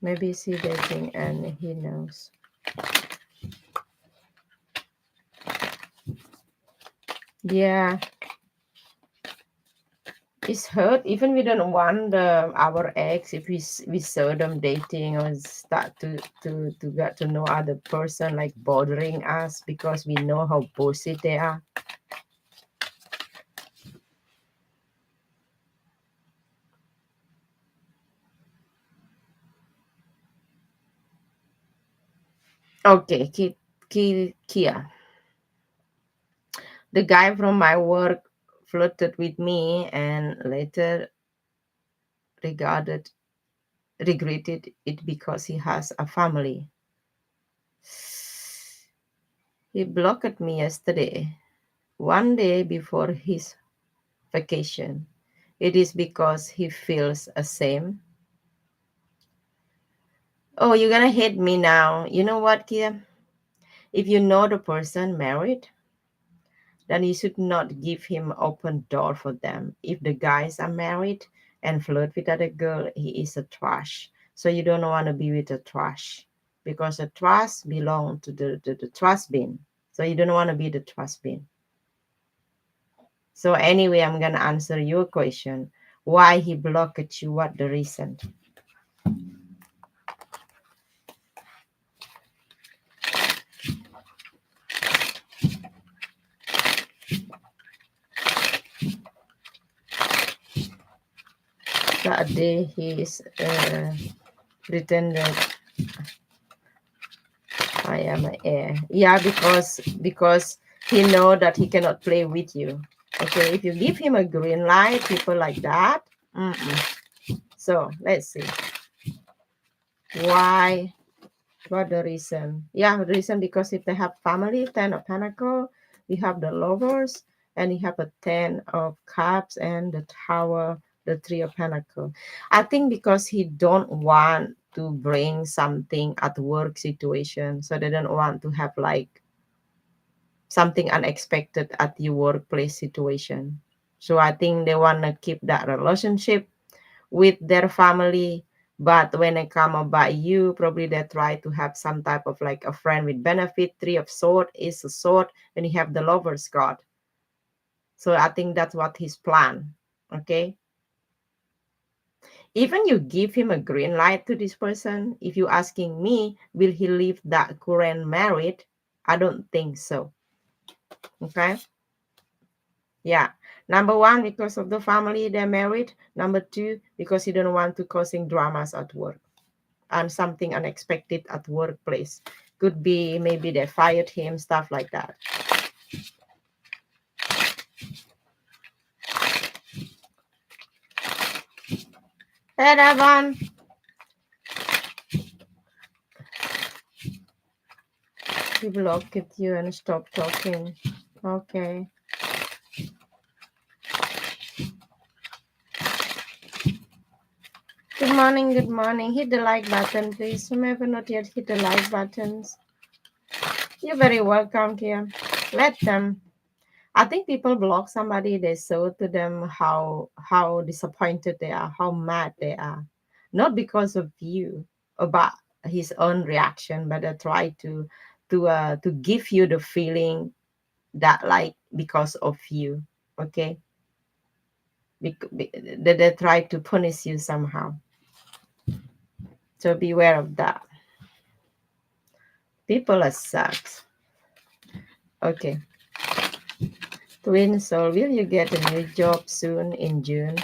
Maybe she dating and he knows. Yeah, it's hurt. Even we don't want our ex, if we saw them dating or start to get to know other person, like bothering us because we know how bullshit they are. Okay, Kia. The guy from my work flirted with me and later regarded regretted it because he has a family. He blocked me yesterday, one day before his vacation. It is because he feels ashamed. Oh, you're gonna hate me now. You know what, Kia? If you know the person married, then you should not give him open door for them. If the guys are married and flirt with other girl, he is a trash. So you don't want to be with a trash because a trash belong to the trash bin. So you don't want to be the trash bin. So anyway, I'm gonna answer your question. Why he blocked you? What the reason? That day he is pretended I am a heir. Yeah, because he know that he cannot play with you. Okay, if you give him a green light, people like that. Mm-mm. So let's see why. What the reason? Yeah, the reason because if they have family, 10 of Pentacle, you have the lovers, and you have a 10 of Cups and the Tower, the 3 of Pentacle. I think because he don't want to bring something at work situation, so they don't want to have like something unexpected at your workplace situation. So I think they want to keep that relationship with their family. But when they come about you, probably they try to have some type of like a friend with benefit. 3 of Sword is a sword, and you have the Lover's card. So I think that's what his plan. Okay. Even you give him a green light to this person, if you asking me, will he leave that current married? I don't think so. Okay. Yeah. Number one, because of the family they're married. Number two, because he don't want to causing dramas at work and something unexpected at workplace. Could be maybe they fired him, stuff like that. Hey, Evan, he blocked you and stop talking. Okay. Good morning, good morning. Hit the like button, please. Whomever not yet hit the like buttons. You're very welcome here. Let them. I think people block somebody, they show to them how disappointed they are, how mad they are. Not because of you, about his own reaction, but they try to give you the feeling that like because of you. Okay. They try to punish you somehow. So beware of that. People are sucks. Okay. Twin soul, will you get a new job soon in June?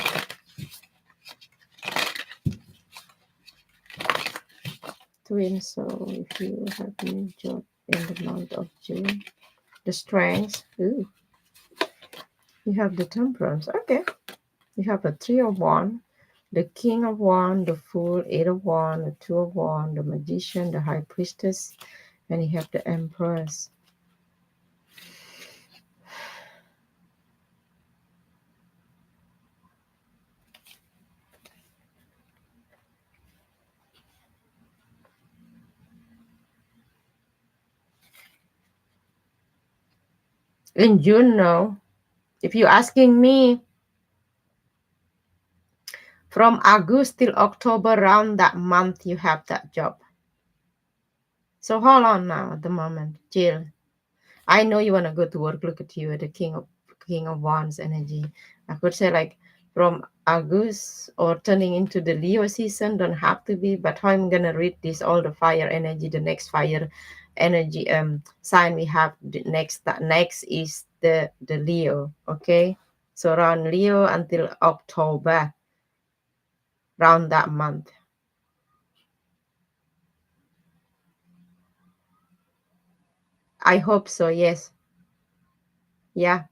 Twin soul, if you have a new job in the month of June. The strength. Ooh, you have the temperance. Okay. You have a three of one, the king of one, the fool, eight of one, the two of one, the magician, the high priestess, and you have the empress. In June, no. If you're asking me, from August till October, around that month, you have that job. So hold on now at the moment. Jill, I know you want to go to work. Look at you, the king of wands energy. I could say like from August or turning into the Leo season. Don't have to be, but how I'm gonna read this all the fire energy. The next fire energy sign we have the next. That next is the Leo. Okay, so around Leo until October, around that month. I hope so. Yes. Yeah.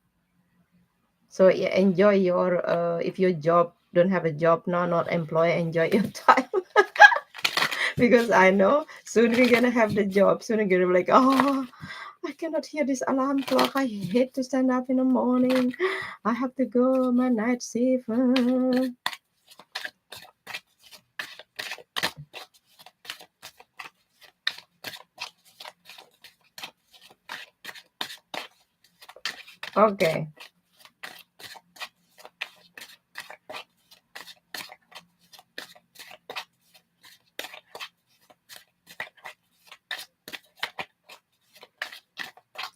So yeah, enjoy your if your job don't have a job now, not employer, enjoy your time. Because I know soon we're gonna have the job. Soon we're gonna be like, oh, I cannot hear this alarm clock. I hate to stand up in the morning. I have to go my night shift. Okay.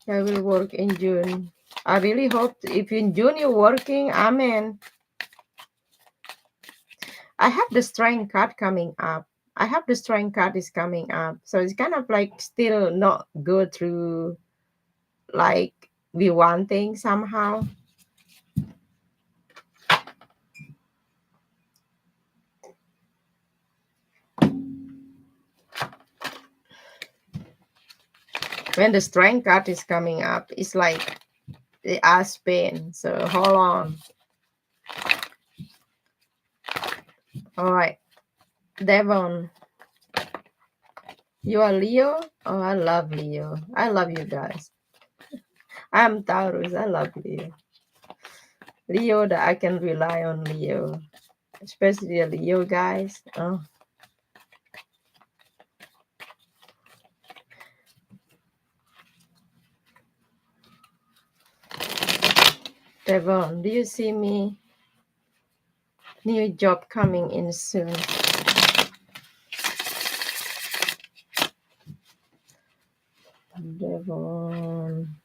I will work in June. I really hope if in June you're working, amen. I have the strength card coming up. I have the strength card is coming up. So it's kind of like still not go through like we wanting somehow. When the strength card is coming up, it's like the ass pain. So hold on. All right. Devon, you are Leo? Oh, I love Leo. I love you guys. I'm Taurus. I love Leo. Leo that I can rely on Leo. Especially the Leo guys. Oh, Devon, do you see me? New job coming in soon. Devon.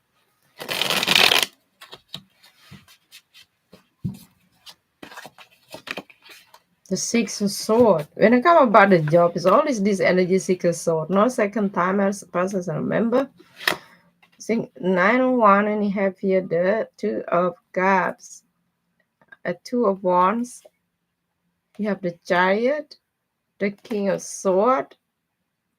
The six of sword. When I come about the job, it's always this energy six of sword. No second time as process. I remember. Think 9 of one, and you have here the two of cups, a two of wands. You have the chariot, the king of sword,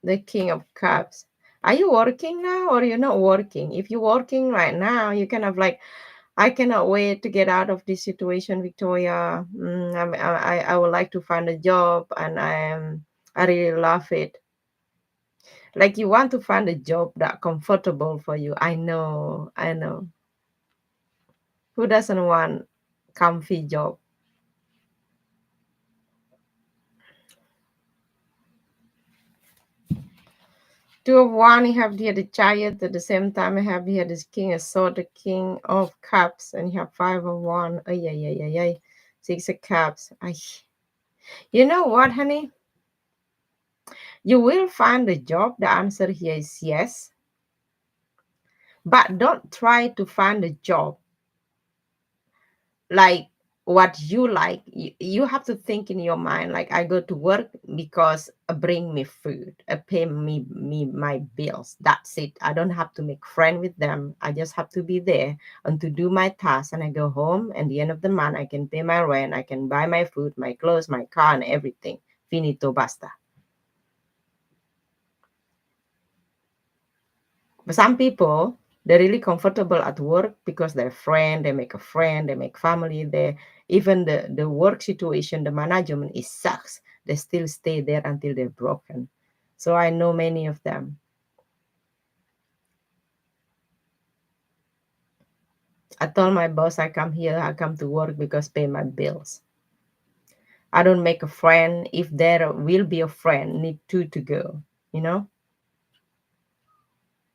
the king of cups. Are you working now or you're not working? If you're working right now, you kind of like, I cannot wait to get out of this situation, Victoria. I would like to find a job, and I really love it. Like you want to find a job that comfortable for you. I know, I know. Who doesn't want comfy job? Two of one, you have here the chariot. At the same time, you have here this king of sword, the king of cups, and you have five of one. Oh yeah, yeah, yeah, yeah. Six of cups. Ay. You know what, honey? You will find a job. The answer here is yes. But don't try to find a job like what you like. You have to think in your mind, like, I go to work because bring me food, pay me my bills. That's it. I don't have to make friend with them. I just have to be there and to do my task, and I go home, and the end of the month I can pay my rent, I can buy my food, my clothes, my car, and everything. Finito, basta. But some people, they're really comfortable at work because they're friend, they make a friend, they make family there. Even the work situation, the management is sucks. They still stay there until they're broken. So I know many of them. I told my boss I come here, I come to work because pay my bills. I don't make a friend. If there will be a friend, need two to go, you know?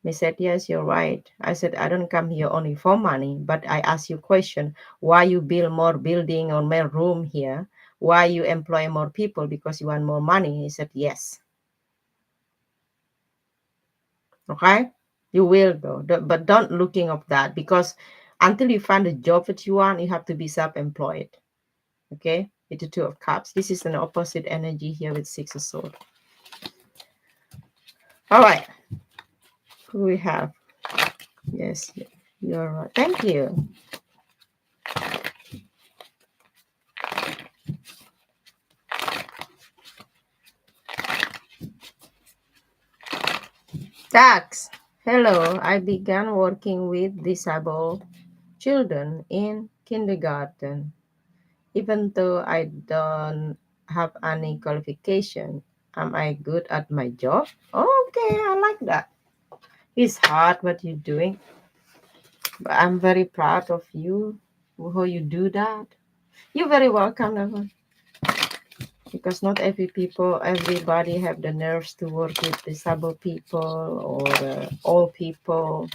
He said, yes, you're right. I said, I don't come here only for money, but I ask you a question. Why you build more building or more room here? Why you employ more people? Because you want more money? He said, yes. Okay? You will go. But don't looking of that, because until you find a job that you want, you have to be self-employed. Okay? With the Two of Cups. This is an opposite energy here with Six of Swords. All right. Who we have? Yes, you're right. Thank you. Tax. Hello, I began working with disabled children in kindergarten. Even though I don't have any qualification, am I good at my job? Okay, I like that. It's hard what you're doing, but I'm very proud of you, how you do that. You're very welcome, Evan, because not everybody have the nerves to work with disabled people or old people.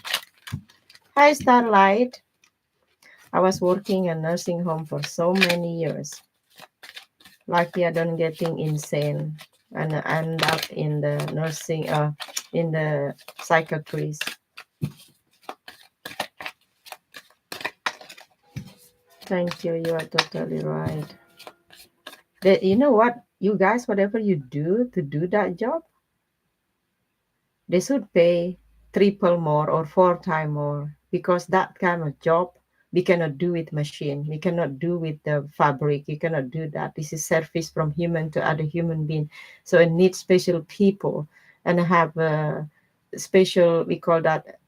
Hi, Starlight. I was working in a nursing home for so many years. Lucky I don't getting insane and end up in the nursing, in the psychiatries. Thank you. You are totally right. You know what, you guys, whatever you do to do that job, they should pay triple more or four times more, because that kind of job we cannot do with machine, we cannot do with the fabric, you cannot do that. This is service from human to other human being, so it needs special people and have special, we call that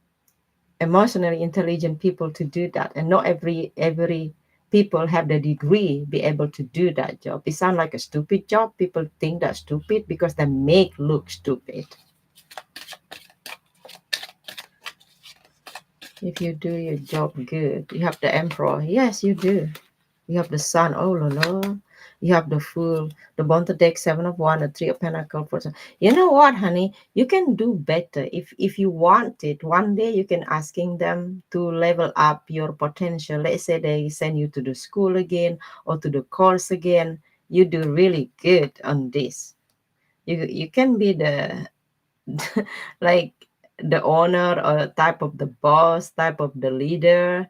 emotionally intelligent people to do that, and not every people have the degree be able to do that job. It sounds like a stupid job. People think that's stupid because they make look stupid. If you do your job good, you have the emperor. Yes, you do. You have the sun. Oh, la la. You have the fool, the Bonta deck, seven of one, a three of pentacle, four. You know what, honey? You can do better if you want it. One day you can asking them to level up your potential. Let's say they send you to the school again or to the course again. You do really good on this. You can be the like the owner or type of the boss, type of the leader.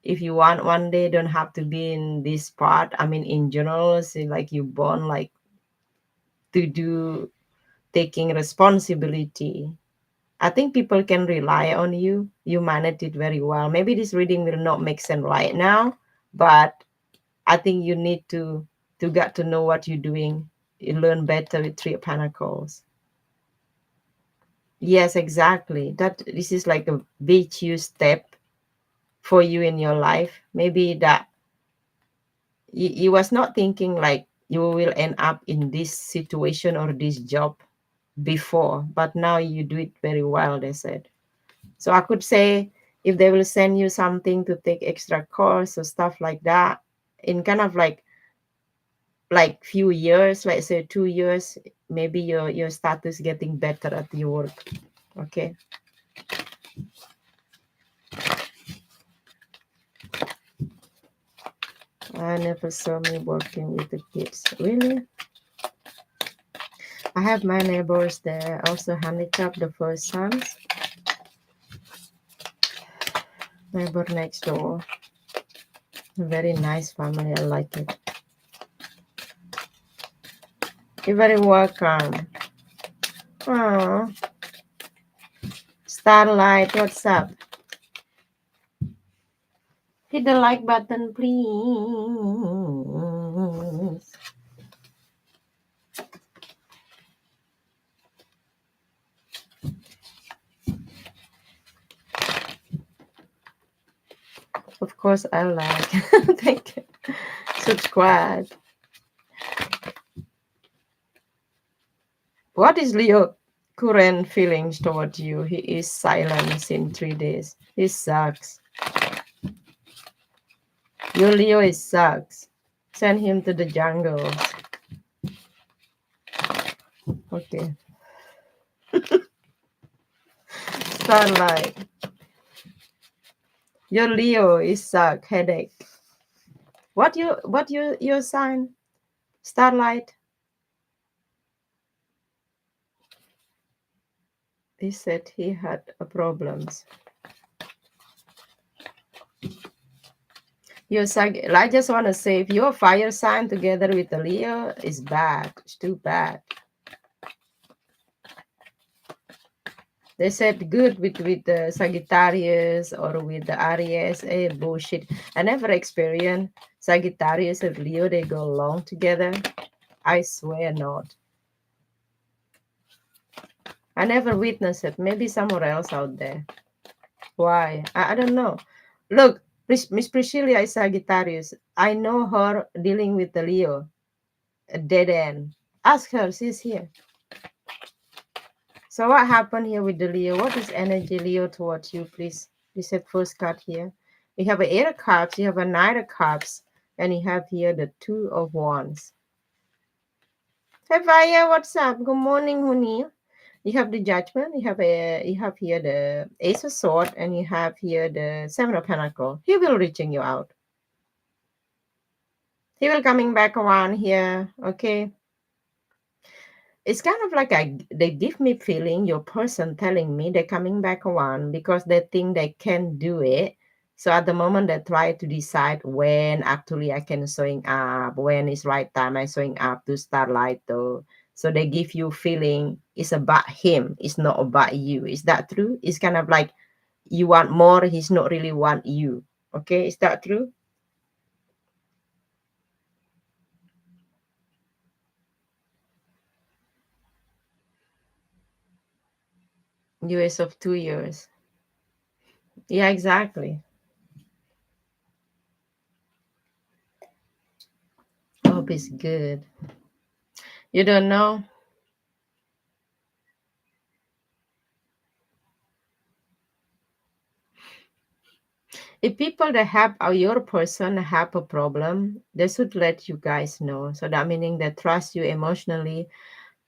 If you want one day, don't have to be in this part. I mean, in general, say like you born like to do taking responsibility. I think people can rely on you. You manage it very well. Maybe this reading will not make sense right now, but I think you need to get to know what you're doing. You learn better with Three of Pentacles. Yes, exactly. That this is like a big huge step for you in your life. Maybe that you was not thinking like you will end up in this situation or this job before, but now you do it very well, they said. So I could say if they will send you something to take extra course or stuff like that in kind of like few years, let's say 2 years, maybe your status getting better at your work. Okay. I never saw me working with the kids. Really? I have my neighbors there, also handicapped, the first sons. Neighbor next door. Very nice family. I like it. You're very welcome. Oh, Starlight, what's up? Hit the like button, please. Of course, I like. Thank you. Subscribe. What is Leo current feelings toward you? He is silent in 3 days. He sucks. Your Leo is sucks. Send him to the jungle. Okay. Starlight. Your Leo is suck. Headache. What your sign? Starlight. He said he had problems. Your I just want to say, if your fire sign together with the Leo is bad. It's too bad. They said good with the Sagittarius or with the Aries. Bullshit. I never experienced Sagittarius and Leo. They go along together. I swear not. I never witnessed it. Maybe somewhere else out there. Why? I don't know. Look, Miss Priscilla is Sagittarius. I know her dealing with the Leo. A dead end. Ask her. She's here. So what happened here with the Leo? What is energy Leo towards you, please? This is first card here. You have an Eight of Cups, you have a Knight of Cups, and you have here the Two of Wands. Hey Vaya, what's up? Good morning, honey. You have the Judgment, you have here the Ace of Swords, and you have here the Seven of Pentacles. He will reaching you out. He will coming back around here, okay? It's kind of like they give me feeling your person telling me they're coming back around because they think they can do it. So at the moment they try to decide when actually I can showing up, when is right time I showing up to Starlight though. So they give you feeling it's about him, it's not about you. Is that true? It's kind of like you want more, he's not really want you. Okay, is that true? US of 2 years. Yeah, exactly. Hope is good. You don't know? If people that have your person have a problem, they should let you guys know. So that meaning they trust you emotionally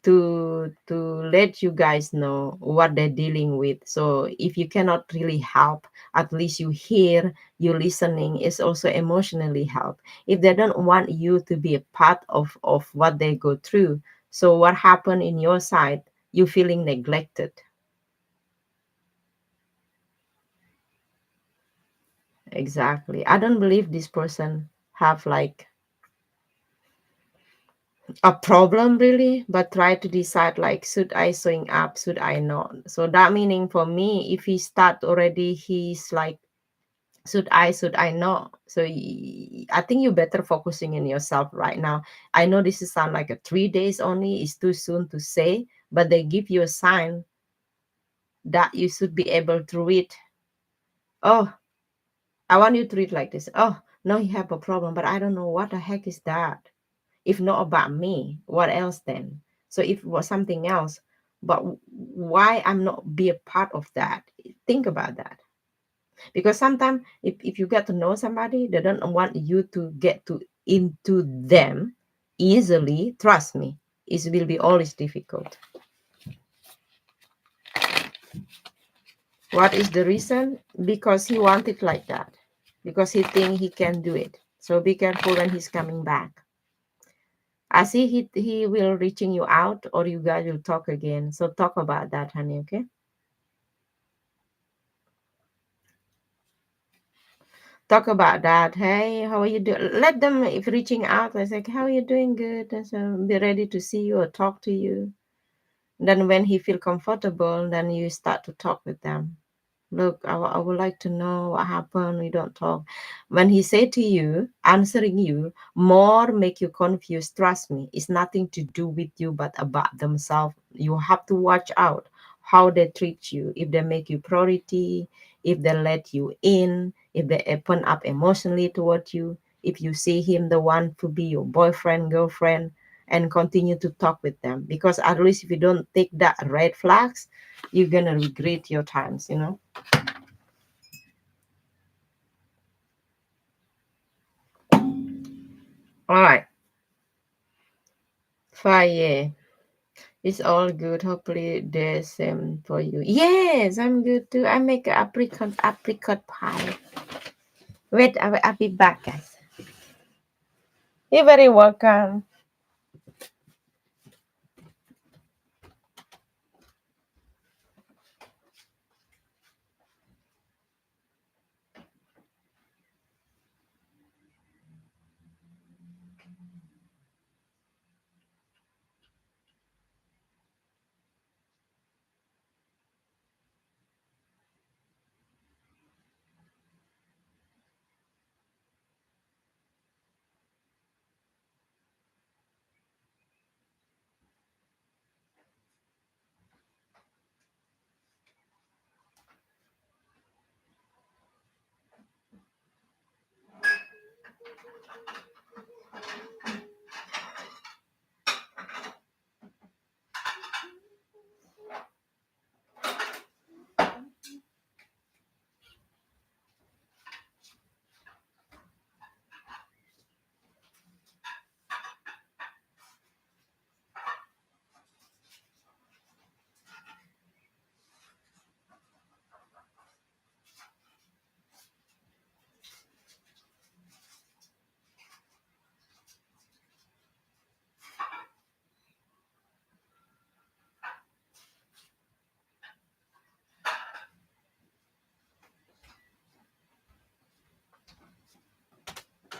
to let you guys know what they're dealing with. So if you cannot really help, at least you hear, you listening is also emotionally help. If they don't want you to be a part of what they go through, so what happened in your side, you feeling neglected. Exactly. I don't believe this person have like a problem really, but try to decide like should I showing up, should I not. So that meaning for me, if he start already, he's like should I not. So I think you better focusing in yourself right now. I know this is sound like a 3 days only, it's too soon to say, but they give you a sign that you should be able to read. Oh, I want you to read like this. Oh no, you have a problem, but I don't know what the heck is that. If not about me, what else then? So if it was something else, but why I'm not be a part of that? Think about that. Because sometimes if you get to know somebody, they don't want you to get to into them easily. Trust me, it will be always difficult. What is the reason? Because he wanted like that. Because he think he can do it. So be careful when he's coming back. I see he will reaching you out or you guys will talk again. So talk about that, honey, okay? talk about that. Hey, how are you doing? Let them, if reaching out, I say, how are you doing? Good. And so be ready to see you or talk to you. Then when he feel comfortable, then you start to talk with them. Look, I would like to know what happened. We don't talk. When he say to you, answering you, more make you confused. Trust me, it's nothing to do with you, but about themselves. You have to watch out how they treat you. If they make you priority, if they let you in, if they open up emotionally toward you, if you see him the one to be your boyfriend, girlfriend, and continue to talk with them. Because at least if you don't take that red flags, you're gonna regret your times. All right, fire. It's all good. Hopefully, the same for you. Yes, I'm good too. I make a apricot pie. Wait, I'll be back, guys. You're very welcome.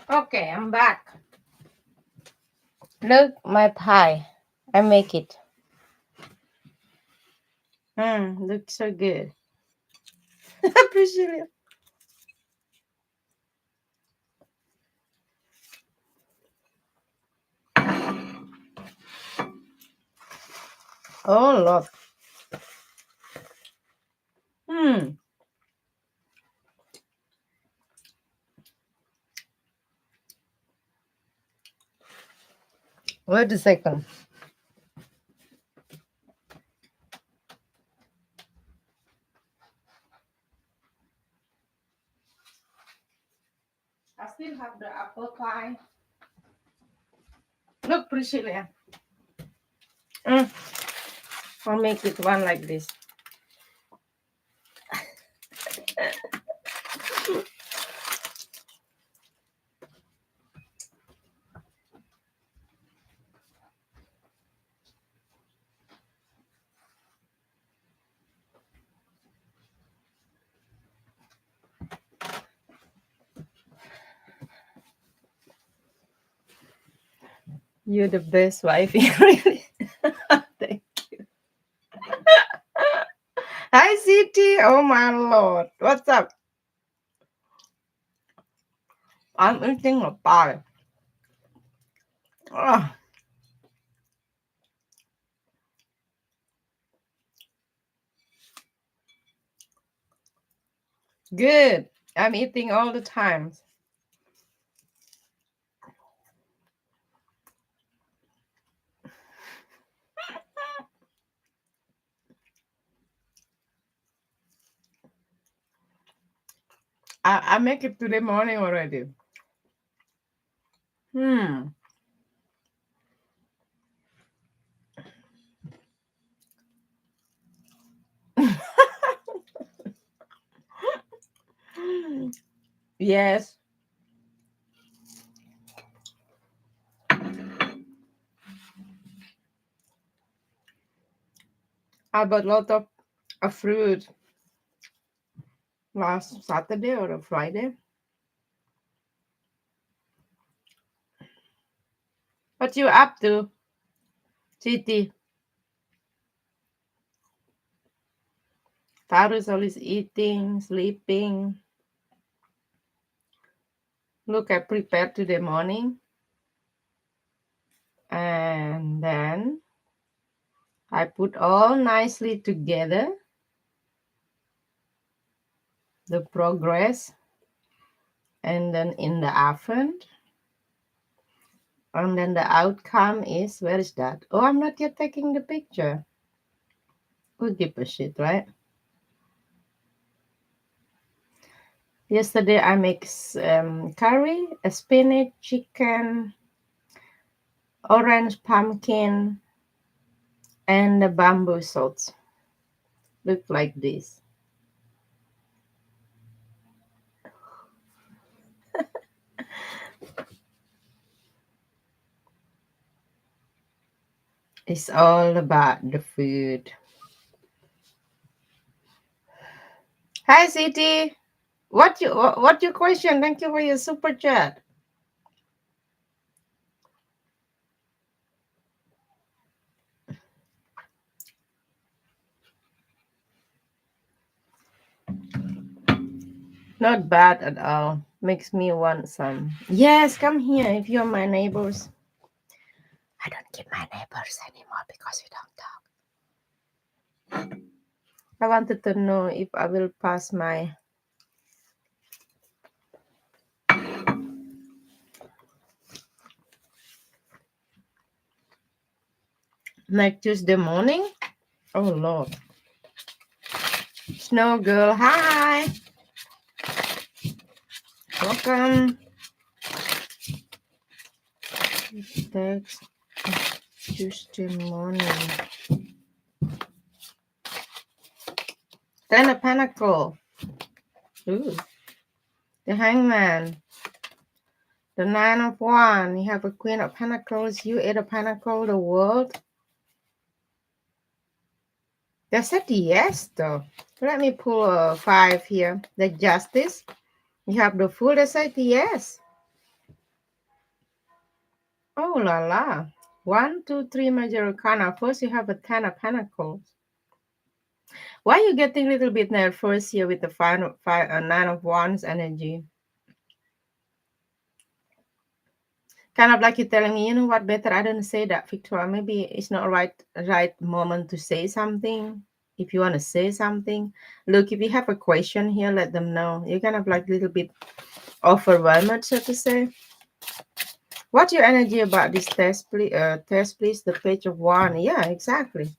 Okay, I'm back. Look, my pie. I make it. Looks so good. Appreciate it. Oh, Lord. Hmm. Wait a second. I still have the apple pie. Look, Priscilla. Mm. I'll make it one like this. You're the best wife, really. Thank- Hi, CT. Oh, my Lord. What's up? I'm eating a pie. Oh, good. I'm eating all the time. I make it today morning already. Hmm. Yes, I bought a lot of fruit last Saturday or a Friday. What you up to, City? Taurus always eating, sleeping. Look, I prepared to the morning. And then I put all nicely together the progress, and then in the oven, and then the outcome is, where is that? Oh, I'm not yet taking the picture. Who give a shit, right? Yesterday I make curry, a spinach, chicken, orange pumpkin, and the bamboo sauce. Look like this. It's all about the food. Hi, City. What your question? Thank you for your super chat. Not bad at all. Makes me want some. Yes, come here if you're my neighbors. I don't keep my neighbors anymore because we don't talk. I wanted to know if I will pass my next Tuesday morning. Oh Lord. Snow girl, hi. Welcome. Next Tuesday morning. Then a pentacle. Ooh. The hangman. The nine of wands. You have a queen of pentacles. You eight of pentacles. The world. They said yes, though. Let me pull a five here. The justice. You have the fool. They said yes. Oh la la. One, two, three major arcana. First, you have a ten of pentacles. Why are you getting a little bit nervous here with the nine of wands energy? Kind of like you're telling me, you know what, better I don't say that, Victoria. Maybe it's not right moment to say something. If you want to say something, look, if you have a question here, let them know. You're kind of like a little bit overwhelmed, so to say. What's your energy about this test, please? The page of one. Yeah, exactly.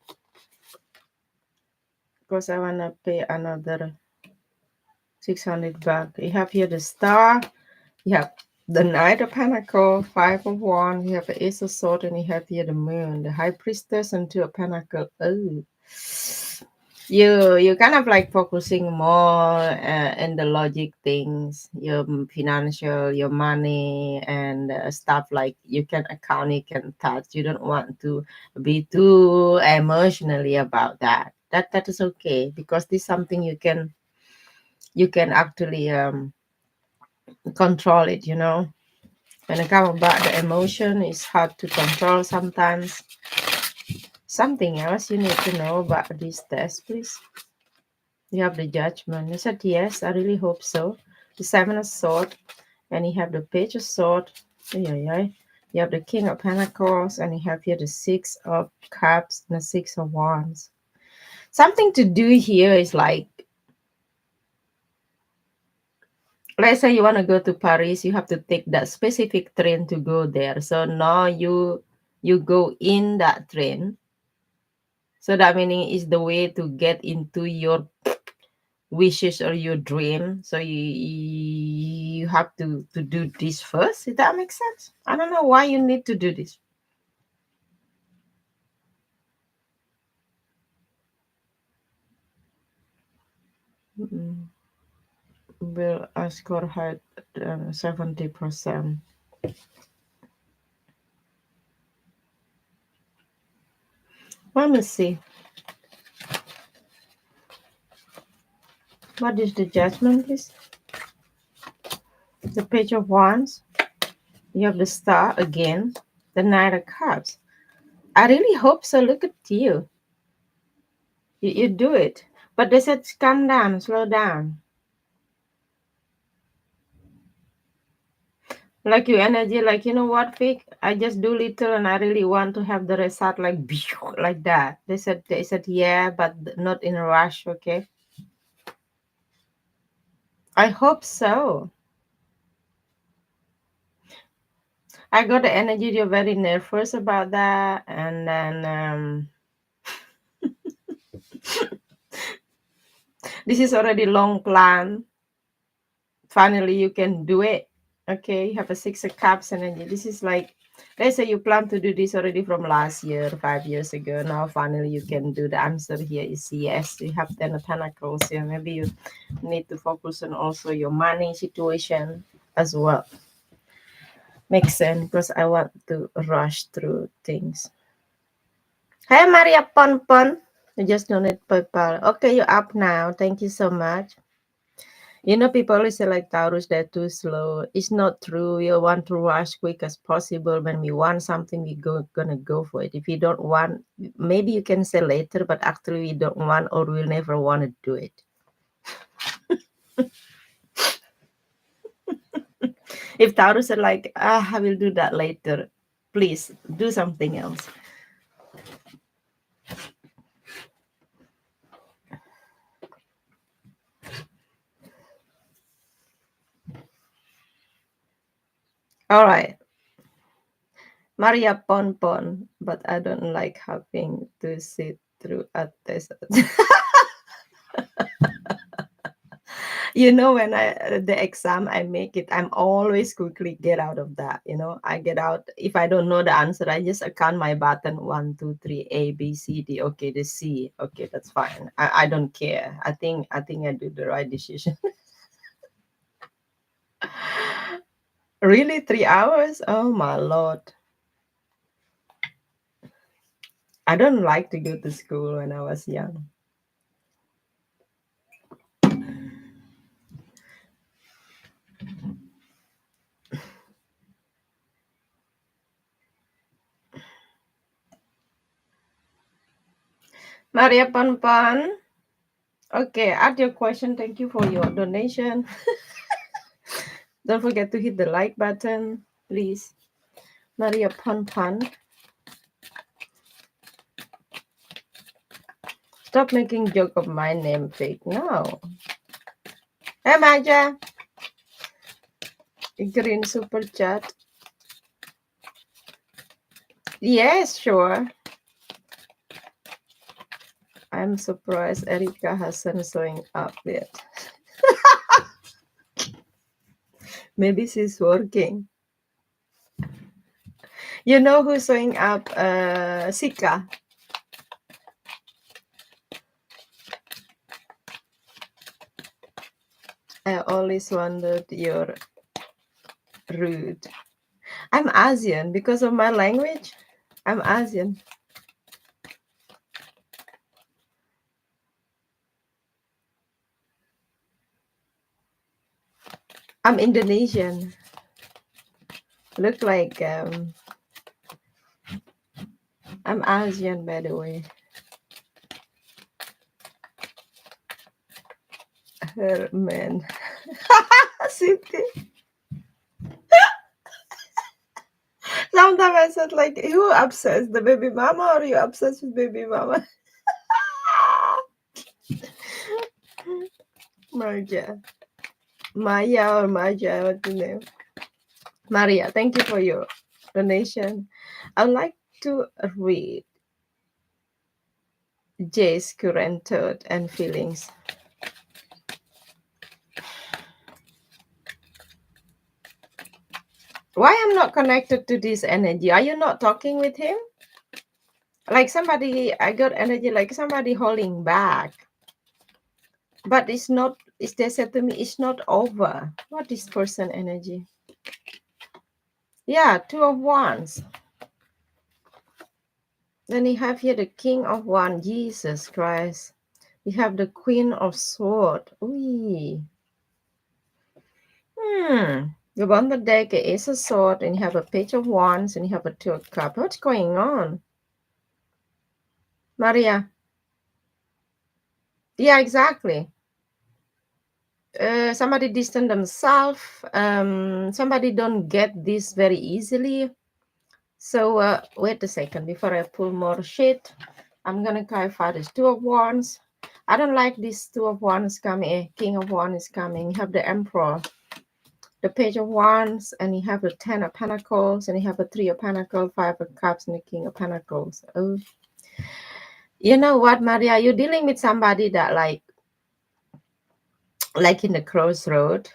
Because I want to pay another 600 back. You have here the star. You have the Knight of Pentacles, Five of Wands, you have the Ace of Swords, and you have here the Moon, the High Priestess, and Two of Pentacles. Oh, you kind of like focusing more in the logic things, your financial, your money, and stuff like you can account, you can touch. You don't want to be too emotionally about that. That is okay because this is something you can actually control it. When it comes about the emotion, it's hard to control sometimes. Something else you need to know about this test, please. You have the judgment. You said yes, I really hope so. The seven of swords, and you have the page of sword. Yeah, yeah. You have the king of pentacles, and you have here the six of cups and the six of wands. Something to do here is like, let's say you want to go to Paris, you have to take that specific train to go there. So now you go in that train. So that meaning is the way to get into your wishes or your dream. So you have to do this first. If that makes sense. I don't know why you need to do this. Mm, Will score had 70%. Let me see. What is the judgment, please? The page of wands. You have the star again. The Knight of Cups. I really hope so. Look at you. You do it. But they said calm down, slow down. Like your energy, like, you know what, Vic? I just do little and I really want to have the result like like that. They said yeah, but not in a rush, okay? I hope so. I got the energy you're very nervous about that, and then this is already long plan. Finally you can do it. Okay, you have a six of cups energy. This is like, let's say you plan to do this already from last year, 5 years ago. Now finally you can do. The answer here is yes. You have 10 of pentacles here. Maybe you need to focus on also your money situation as well. Makes sense, because I want to rush through things. Hey Maria Pon Pon, you just donate PayPal. Okay, you're up now. Thank you so much. You know, people always say like Taurus, they're too slow. It's not true. We want to rush quick as possible. When we want something, gonna go for it. If you don't want, maybe you can say later, but actually we don't want or we'll never want to do it. If Taurus are like, I will do that later, please do something else. All right. Maria Pon Pon, but I don't like having to sit through a test. You know, when the exam I make it, I'm always quickly get out of that. You know, I get out. If I don't know the answer, I just count my button, 1 2 3, A B C D. Okay, the C. Okay, that's fine. I don't care. I think I do the right decision. Really, 3 hours? Oh my lord. I don't like to go to school when I was young. Maria Pan Pan. Okay, add your question. Thank you for your donation. Don't forget to hit the like button, please. Maria Pan Pan. Stop making joke of my name fake. No. Hey Maja. Green super chat. Yes, sure. I'm surprised Erika hasn't showing up yet. Maybe she's working. You know who's showing up? Sika. I always wondered you're rude. I'm Asian because of my language. I'm Asian. I'm Indonesian. Look like I'm Asian, by the way. Her man. City. Sometimes I said like, who obsessed? The baby mama or you obsessed with baby mama? Marja. Maya or Maja, what's the name? Maria, thank you for your donation. I'd like to read Jay's current thought and feelings. Why I'm not connected to this energy? Are you not talking with him? Like somebody, I got energy like somebody holding back. But it's not, they said to me, it's not over. What is person energy? Yeah, 2 of Wands. Then you have here the King of Wands, Jesus Christ. You have the Queen of Swords. Ooh. You on the deck, a ace of swords, and you have a page of wands, and you have a two of cups. What's going on, Maria? Yeah, exactly. Somebody distant themselves. Somebody don't get this very easily. So wait a second before I pull more shit. I'm gonna clarify this two of wands. I don't like this two of wands coming. King of wands is coming. You have the emperor, the page of wands, and you have the ten of pentacles, and you have a three of pentacles, five of cups, and the king of pentacles. Oh, you know what, Maria? You're dealing with somebody that like in the crossroad.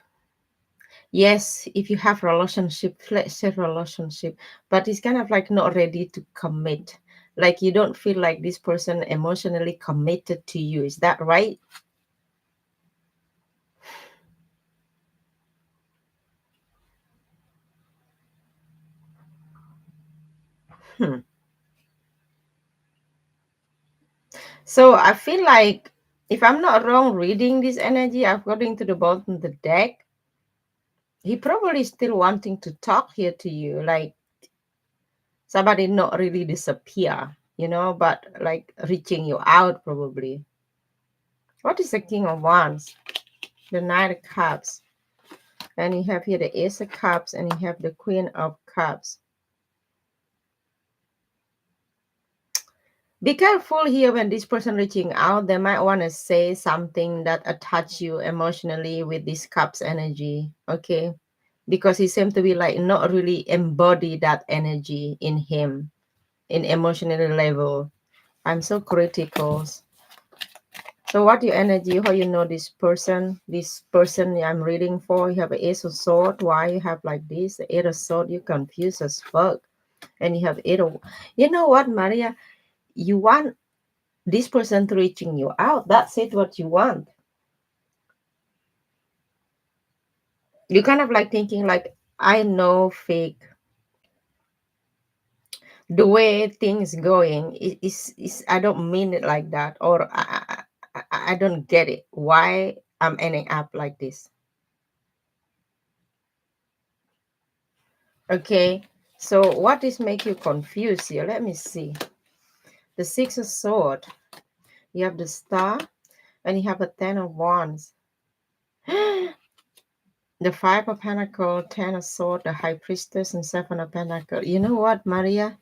Yes, if you have relationship, let's say relationship, but it's kind of like not ready to commit. Like you don't feel like this person emotionally committed to you. Is that right? Hmm. So I feel like if I'm not wrong reading this energy according to the bottom of the deck, he probably still wanting to talk here to you, like somebody not really disappear, but like reaching you out probably. What is the king of wands? The knight of cups. And you have here the ace of cups and you have the queen of cups. Be careful here when this person reaching out. They might want to say something that attach you emotionally with this cups energy. Okay. Because he seems to be like not really embody that energy in him in emotional level. I'm so critical. So what your energy, how you know this person I'm reading for, you have an ace of sword. Why you have like this? The eight of sword, you confused as fuck. And you have eight of, you know what, Maria? You want this person to reaching you out. That's it, what you want. You kind of like thinking like, I know fake. The way things going is I don't mean it like that. Or I don't get it. Why I'm ending up like this. Okay, so what is make you confused here? Let me see. The six of sword. You have the star, and you have a ten of wands. The five of pentacle, ten of sword, the high priestess, and seven of pentacle. You know what, Maria?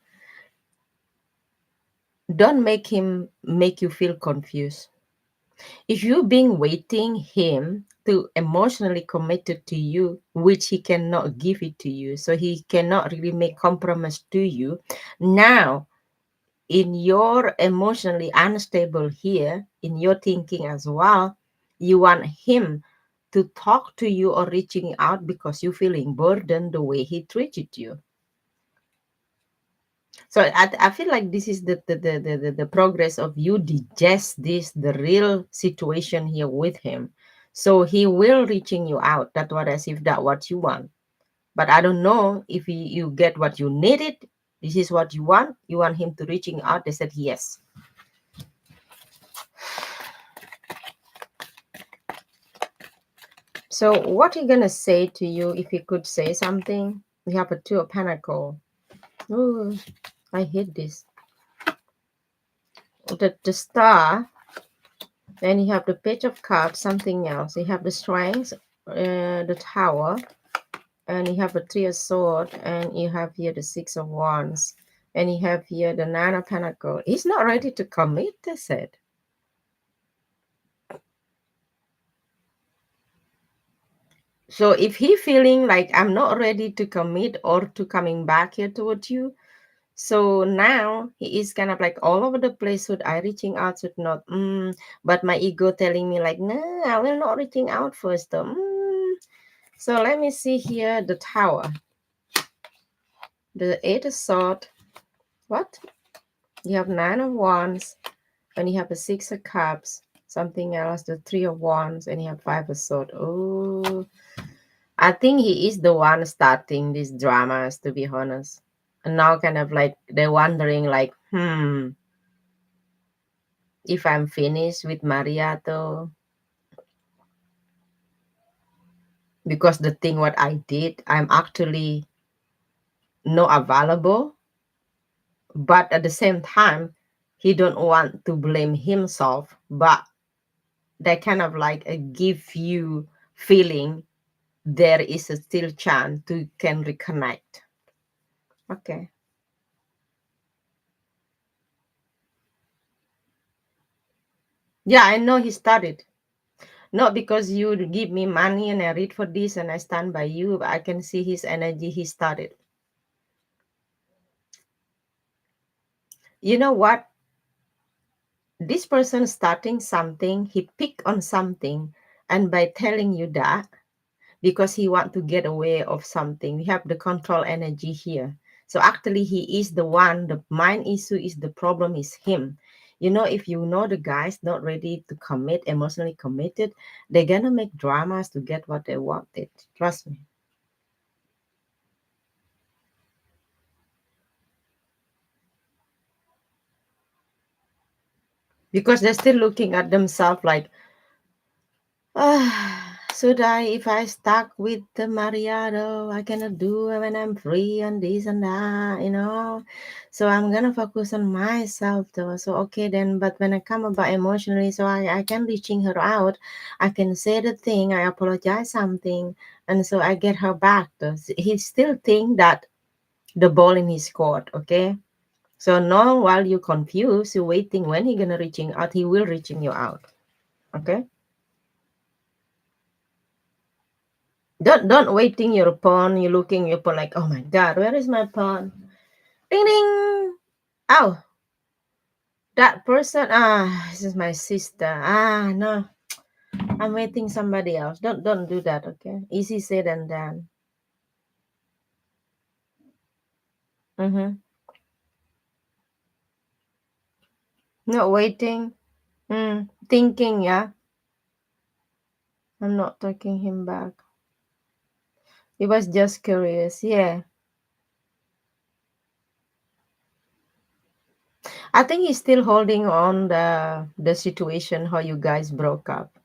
Don't make him make you feel confused. If you've been waiting him to emotionally committed to you, which he cannot give it to you, so he cannot really make compromise to you. Now in your emotionally unstable here, in your thinking as well, you want him to talk to you or reaching out because you're feeling burdened the way he treated you. So I feel like this is the progress of you digest this, the real situation here with him. So he will reaching you out. That's what as if that what you want. But I don't know if you get what you needed. This is what you want. You want him to reaching out. They said yes. So what are you gonna say to you if you could say something? We have a two of pentacle. Oh, I hate this. The star. Then you have the page of cups, something else. You have the strength, the tower, and you have a three of sword, and you have here the six of wands, and you have here the nine of pentacle. He's not ready to commit, they said. So if he feeling like I'm not ready to commit or to coming back here toward you, so now he is kind of like all over the place. Should I reaching out? Should not? But my ego telling me like, no, I will not reaching out first. Though. So let me see here the tower, the eight of swords. What? You have nine of wands, and you have the six of cups. Something else, the three of wands, and you have five of swords. Oh, I think he is the one starting these dramas. To be honest, and now kind of like they're wondering like, if I'm finished with Maria though. because the thing what I did, I'm actually not available, but at the same time, he don't want to blame himself, but they kind of like give you feeling there is a still chance to can reconnect. Okay. Yeah, I know he started. Not because you give me money and I read for this and I stand by you, but I can see his energy. He started. You know what? This person starting something, he pick on something, and by telling you that, because he want to get away of something, we have the control energy here. So actually, he is the one. The mind issue is the problem. Is him. You know, if you know the guy's not ready to commit, emotionally committed, they're gonna make dramas to get what they wanted. Trust me. Because they're still looking at themselves like, should I, if I stuck with the Mariado, I cannot do it when I'm free and this and that, you know. So I'm gonna focus on myself though. So okay then, but when I come about emotionally, so I can reaching her out, I can say the thing, I apologize something, and so I get her back though. He still think that the ball in his court, okay? So now while you confused, you waiting when he gonna reaching out, he will reaching you out. Okay? Don't waiting your phone, you looking your phone like, oh my god, where is my phone? Ding ding. Oh, that person. This is my sister. No. I'm waiting somebody else. Don't do that, okay? Easy said and done. Mm-hmm. Not waiting. Thinking, yeah. I'm not taking him back. He was just curious, yeah. I think he's still holding on the situation how you guys broke up.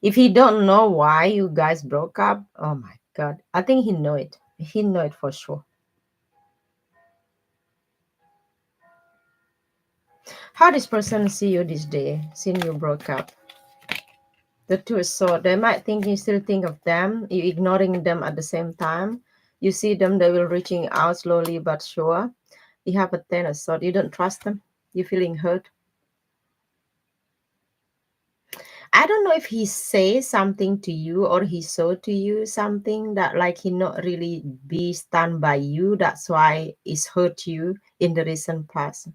If he don't know why you guys broke up, oh my god, I think he know it. He know it for sure. How this person see you this day since you broke up? The two so they might think you still think of them, you ignoring them at the same time. You see them, they will reaching out slowly but sure. You have a ten of sword, you don't trust them. You feeling hurt. I don't know if he say something to you or he saw to you something that like he not really be stand by you. That's why it's hurt you in the recent past.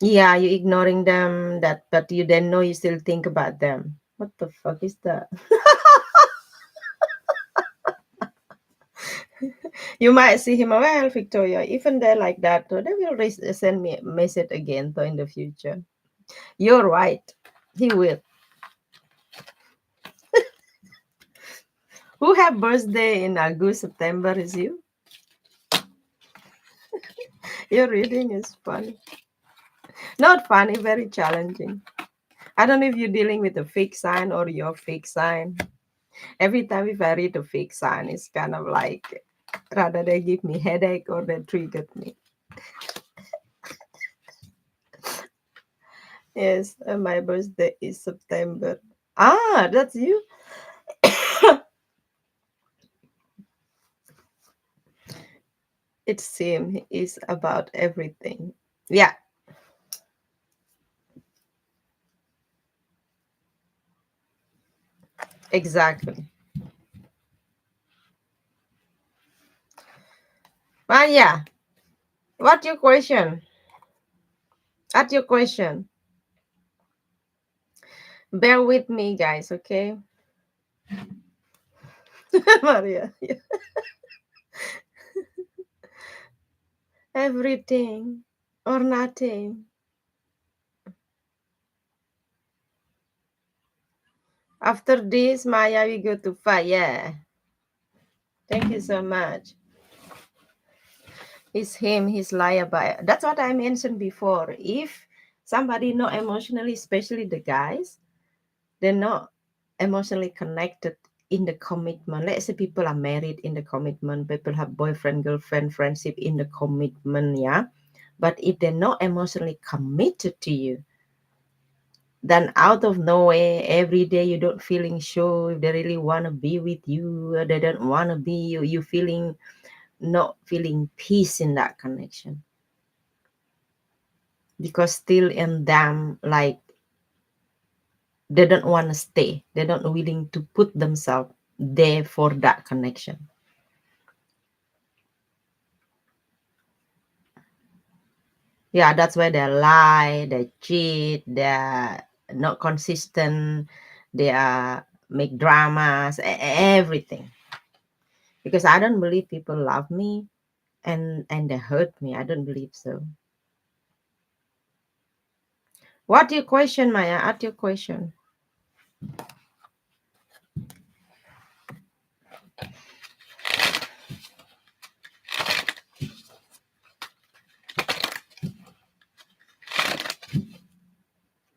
Yeah, you ignoring them that but you then know you still think about them. What the fuck is that? You might see him, well, Victoria, even they're like that, so they will send me a message again though in the future. You're right. He will. Who have birthday in August, September is you? Your reading is funny. Not funny, very challenging. I don't know if you're dealing with a fake sign or your fake sign. Every time if I read a fake sign, it's kind of like rather they give me headache or they triggered me. Yes, my birthday is September. That's you. It seems is about everything. Yeah, exactly. Well, yeah. What your question? At your question. Bear with me, guys. Okay, Maria. Yeah. Everything or nothing. After this, Maya, we go to fight. Yeah. Thank you so much. It's him. He's liar. That's what I mentioned before. If somebody not emotionally, especially the guys, they're not emotionally connected in the commitment. Let's say people are married in the commitment, people have boyfriend, girlfriend, friendship in the commitment, yeah. But if they're not emotionally committed to you, then out of nowhere, every day you don't feeling sure if they really want to be with you, or they don't want to be you feeling not feeling peace in that connection. Because still in them, like they don't want to stay. They're not willing to put themselves there for that connection. Yeah, that's why they lie, they cheat, they're not consistent, they are make dramas, everything. Because I don't believe people love me and they hurt me. I don't believe so. What your question, Maya? Ask your question.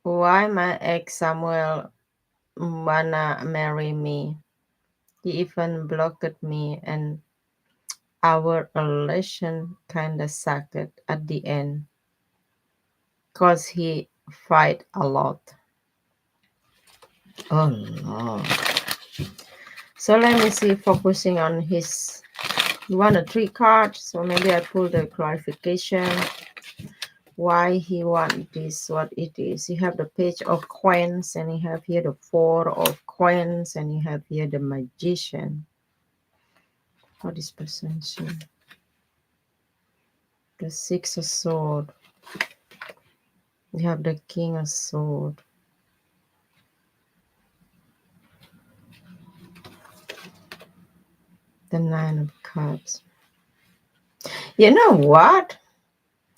Why my ex Samuel wanna marry me? He even blocked me, and our relation kinda sucked at the end cause he fight a lot. Oh no. So let me see, focusing on his. You want a three card, so maybe I pull the clarification why he want this, what it is. You have the page of coins, and you have here the four of coins, and you have here the magician. What is perception? The six of sword. You have the king of sword. The nine of cups. You know what?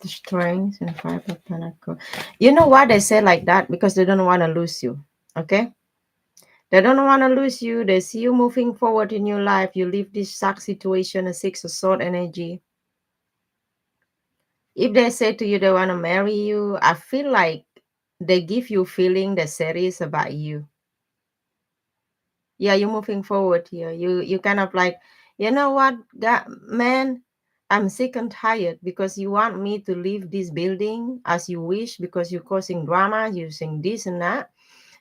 The strength and five of pentacles. You know why they say like that? Because they don't want to lose you. Okay? They don't want to lose you. They see you moving forward in your life. You leave this suck situation, a six of sword energy. If they say to you they want to marry you, I feel like they give you feeling they're serious about you. Yeah, you're moving forward here. You kind of like, you know what, God, man, I'm sick and tired because you want me to leave this building as you wish because you're causing drama, using this and that.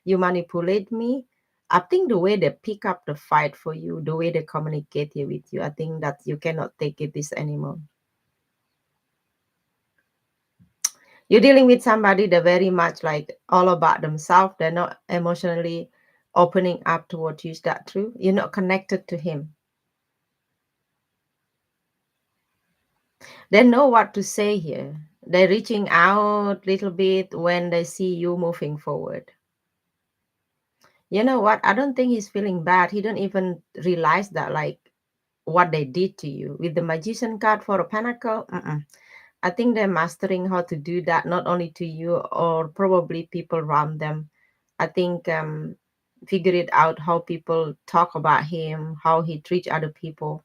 You manipulate me. I think the way they pick up the fight for you, the way they communicate here with you, I think that you cannot take it this anymore. You're dealing with somebody that very much like all about themselves. They're not emotionally opening up towards you. Is that true? You're not connected to him. They know what to say here. They're reaching out a little bit when they see you moving forward. You know what? I don't think he's feeling bad. He don't even realize that, like, what they did to you. With the magician card for a pentacle, I think they're mastering how to do that, not only to you or probably people around them. I think figure it out how people talk about him, how he treats other people.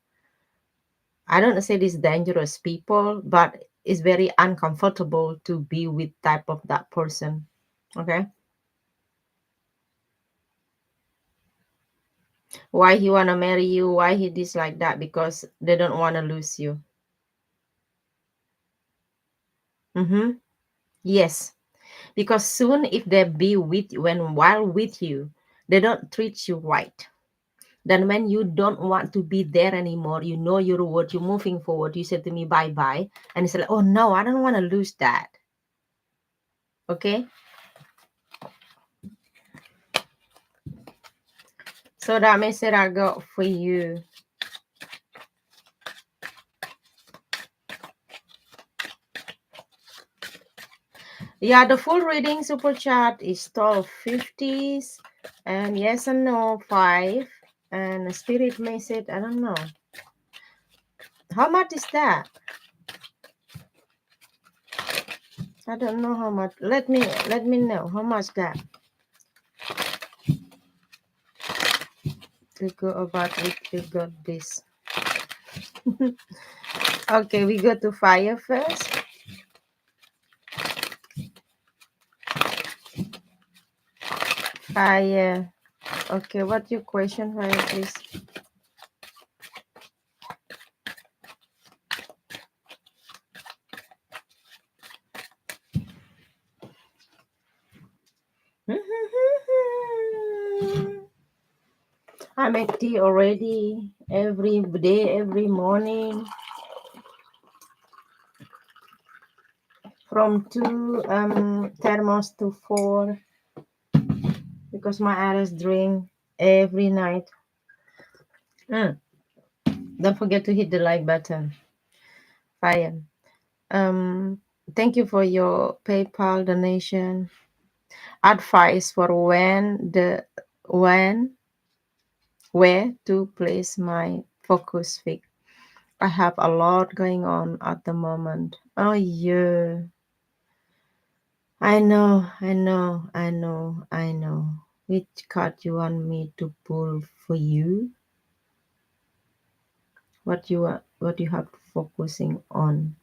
I don't say these dangerous people, but it's very uncomfortable to be with type of that person. Okay. Why he wanna marry you, why he dislike that? Because they don't wanna lose you. Mm-hmm. Yes. Because soon if they be with you when while with you, they don't treat you right. Then when you don't want to be there anymore, you know your word, you're moving forward, you said to me bye bye. And it's like, oh no, I don't want to lose that. Okay. So that message I got for you. Yeah, the full reading super chat is 1250s and yes and no 5 and spirit message, I don't know. How much is that? I don't know how much. Let me know how much that. We go about it. We got this. Okay, we go to fire first. Fire. Okay, what your question, Ryan, please? I make tea already every day, every morning, from two thermos to four, because my others drink every night. Mm. Don't forget to hit the like button. Fire. Um, Thank you for your PayPal donation. Advice for when where to place my focus fix. I have a lot going on at the moment. Oh yeah. I know. Which card you want me to pull for you? What you have to focusing on?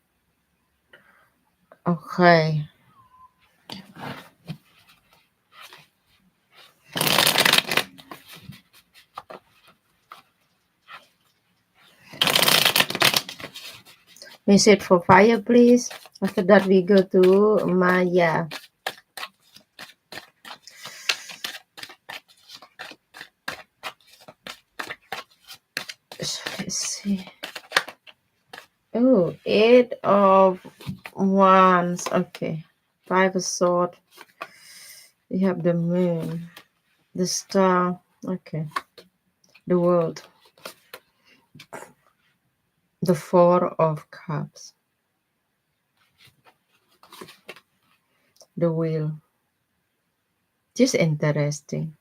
Okay. Message for fire, please. After that, we go to Maya. Let's see. Oh, 8 of Wands. Okay. 5 of Swords. We have the Moon, the Star. Okay. The World. The Four of Cups. The Wheel. Just interesting.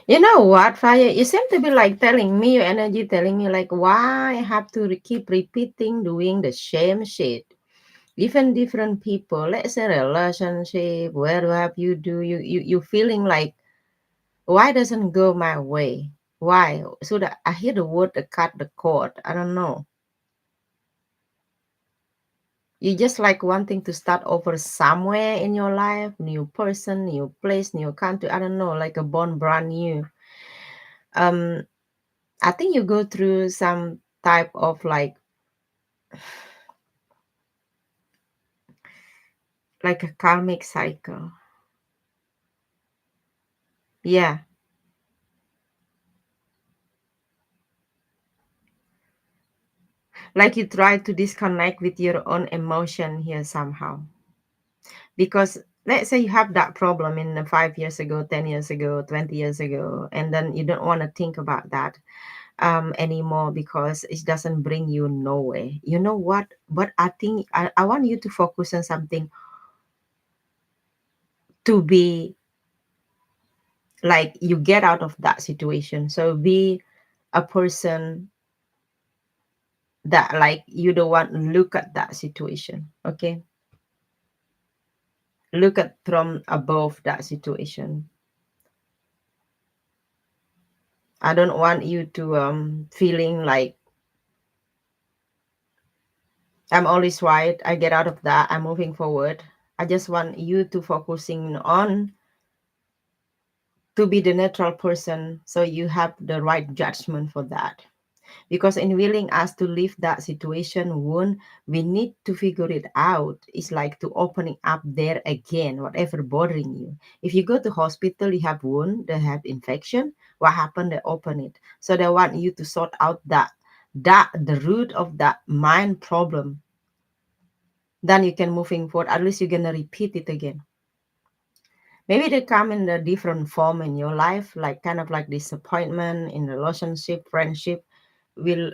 You know what, Fire? You seem to be like telling me, your energy telling me, like, why I have to keep repeating doing the same shit. Even different people, let's say relationship, where do have you do you feeling like, why doesn't go my way? Why? So that I hear the word cut the cord. I don't know. You just like wanting to start over somewhere in your life, new person, new place, new country. I don't know, like a born brand new. Um, I think you go through some type of like a karmic cycle. Yeah, like you try to disconnect with your own emotion here somehow. Because let's say you have that problem in 5 years ago, 10 years ago, 20 years ago, and then you don't want to think about that anymore because it doesn't bring you nowhere. You know what? But I think I want you to focus on something, to be like you get out of that situation. So be a person that like you don't want to look at that situation. Okay, look at from above that situation. I don't want you to feeling like I'm always right, I get out of that, I'm moving forward. I just want you to focusing on to be the neutral person, so you have the right judgment for that. Because in willing us to leave that situation wound, we need to figure it out. It's like to opening up there again, whatever bothering you. If you go to hospital, you have wound, they have infection. What happened? They open it. So they want you to sort out that the root of that mind problem. Then you can moving forward. At least you're gonna repeat it again. Maybe they come in a different form in your life, like kind of like disappointment in relationship, friendship, will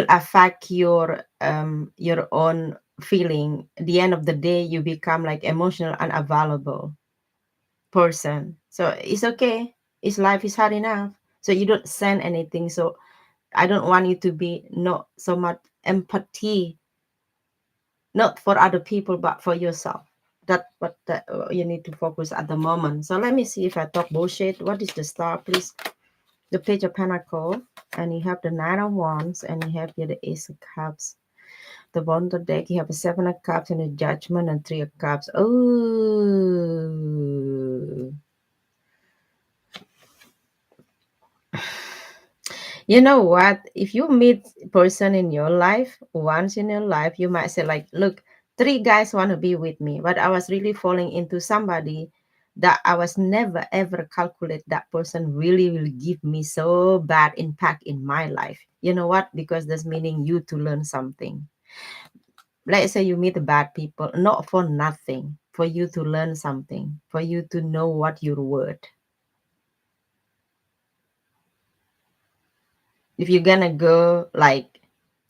affect your own feeling. At the end of the day, you become like emotional unavailable person. So it's okay. It's life is hard enough. So you don't send anything. So I don't want you to be not so much empathy, not for other people, but for yourself. That what you need to focus at the moment. So let me see if I talk bullshit. What is the star, please? the Page of Pentacles, and you have the Nine of Wands, and you have here the Ace of Cups. The bottom of the deck, you have a Seven of Cups and a Judgment and Three of Cups. Oh, you know what? If you meet a person in your life once in your life, you might say like, look, three guys want to be with me, but I was really falling into somebody that I was never ever calculate that person really will give me so bad impact in my life. You know what? Because that's meaning you to learn something. Let's say you meet bad people, not for nothing, for you to learn something, for you to know what you're worth. If you're gonna go like,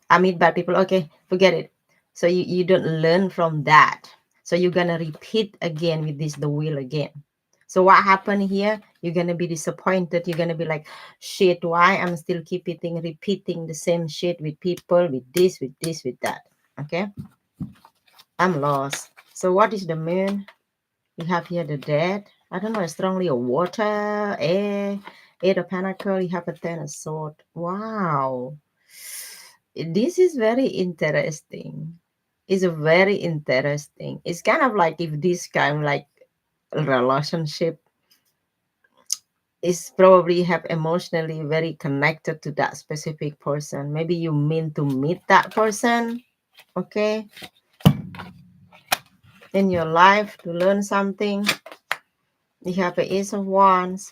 I meet bad people, okay, forget it. So you don't learn from that. So you're gonna repeat again with this the wheel again. So what happened here? You're gonna be disappointed. You're gonna be like, shit, why I'm still repeating the same shit with people, with this, with that. Okay? I'm lost. So what is the moon? You have here the dead. I don't know, strongly a water, air, eight of pentacle. You have a ten of sword. Wow. This is very interesting. It's very interesting. It's kind of like if this kind of like relationship is probably have emotionally very connected to that specific person. Maybe you mean to meet that person, okay, in your life to learn something. You have the Ace of Wands.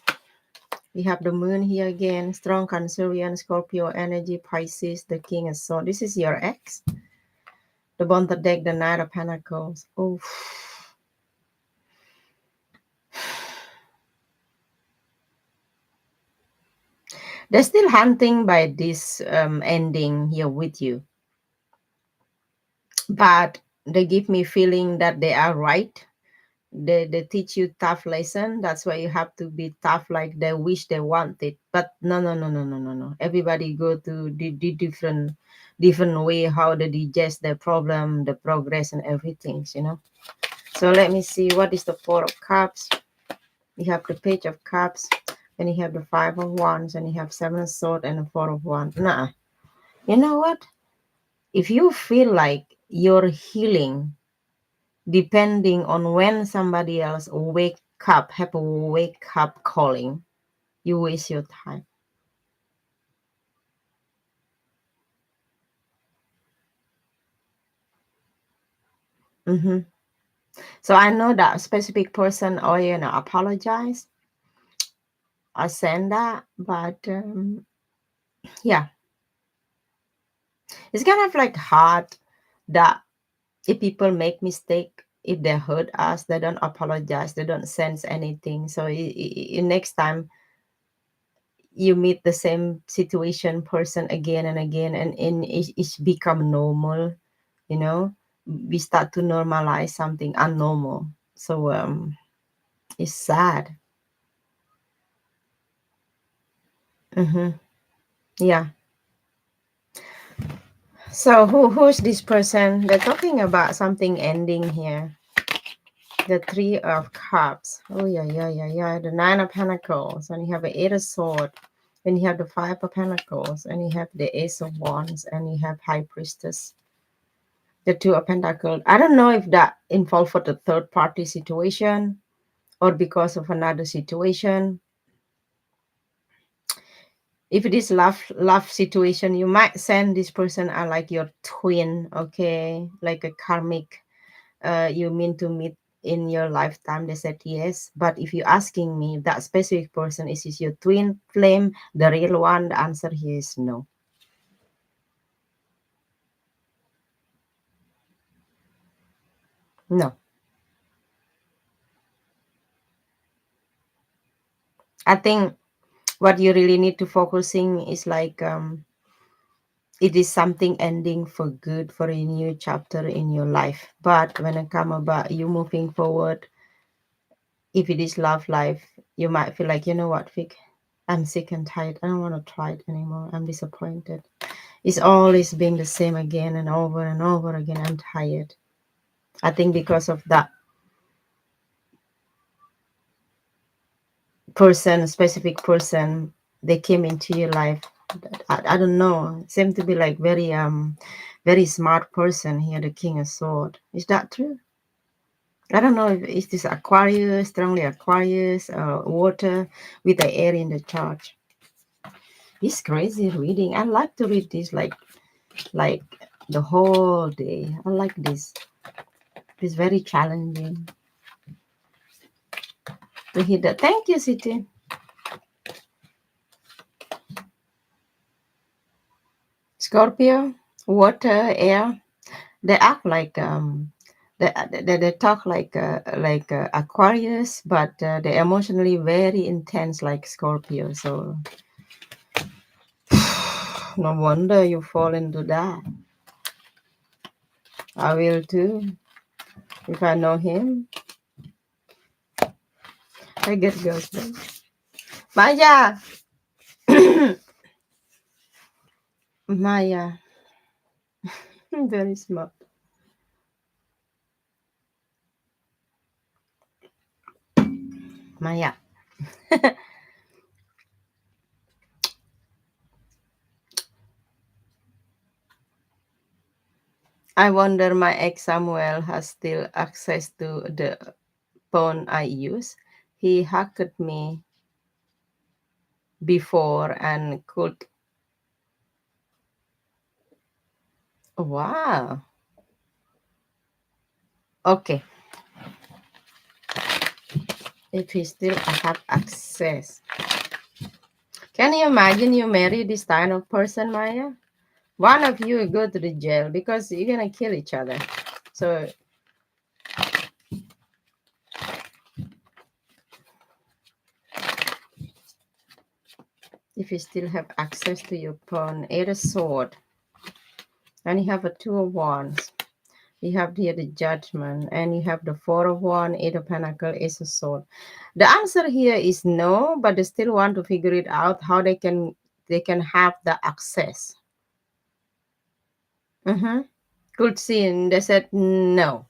We have the moon here again, strong Cancerian, Scorpio energy, Pisces, the King of Swords. This is your ex. The bottom deck, the Knight of Pentacles. Oh, they're still hunting by this ending here with you, but they give me feeling that they are right. They teach you tough lesson. That's why you have to be tough, like they wish they want it. But no. Everybody go to the different way how they digest their problem, the progress and everything, you know. So let me see, what is the Four of Cups? You have the Page of Cups, and you have the Five of Wands, and you have Seven of Swords and the Four of Wands. Nah, you know what? If you feel like you're healing depending on when somebody else wake up, have a wake up calling, you waste your time. hmm So I know that specific person, or apologize. I send that, but yeah, it's kind of like hard that if people make mistake, if they hurt us, they don't apologize, they don't sense anything. So next time you meet the same situation person again and again, and it's become normal, you know, we start to normalize something unnormal. So it's sad. hmm yeah. So who's this person? They're talking about something ending here. The Three of Cups. Oh yeah. The Nine of Pentacles, and you have the Eight of Swords, and you have the Five of Pentacles, and you have the Ace of Wands, and you have High Priestess. The Two of Pentacles. I don't know if that involved for the third party situation or because of another situation. If it is love situation, you might send this person are like your twin, okay, like a karmic. You mean to meet in your lifetime. They said yes. But if you're asking me if that specific person is your twin flame, the real one, the answer here is no. No. I think what you really need to focusing is like it is something ending for good, for a new chapter in your life. But when it come about you moving forward, if it is love life, you might feel like, you know what, Vic, I'm sick and tired. I don't want to try it anymore. I'm disappointed. It's always being the same again and over again. I'm tired. I think because of that person, specific person, they came into your life. I don't know. Seem to be like very smart person here, the King of Sword. Is that true? I don't know if is this Aquarius, strongly Aquarius, water with the air in the chart. It's crazy reading. I like to read this like the whole day. I like this. It's very challenging to hit that. Thank you, City. Scorpio, water, air. They act like they talk like Aquarius, but they're emotionally very intense like Scorpio. So no wonder you fall into that. I will too. If I know him, I get goosebumps. Maya, Maya, very smart. Maya. I wonder my ex Samuel has still access to the phone I use. He hacked me before and could. Wow. Okay. If he still have access. Can you imagine you marry this kind of person, Maya? One of you will go to the jail because you're gonna kill each other. So if you still have access to your pawn, eight of sword, and you have a two of wands, you have here the judgment, and you have the four of wands, eight of pentacle, ace of sword. The answer here is no, but they still want to figure it out how they can have the access. Mm-hmm. Could see, and they said no.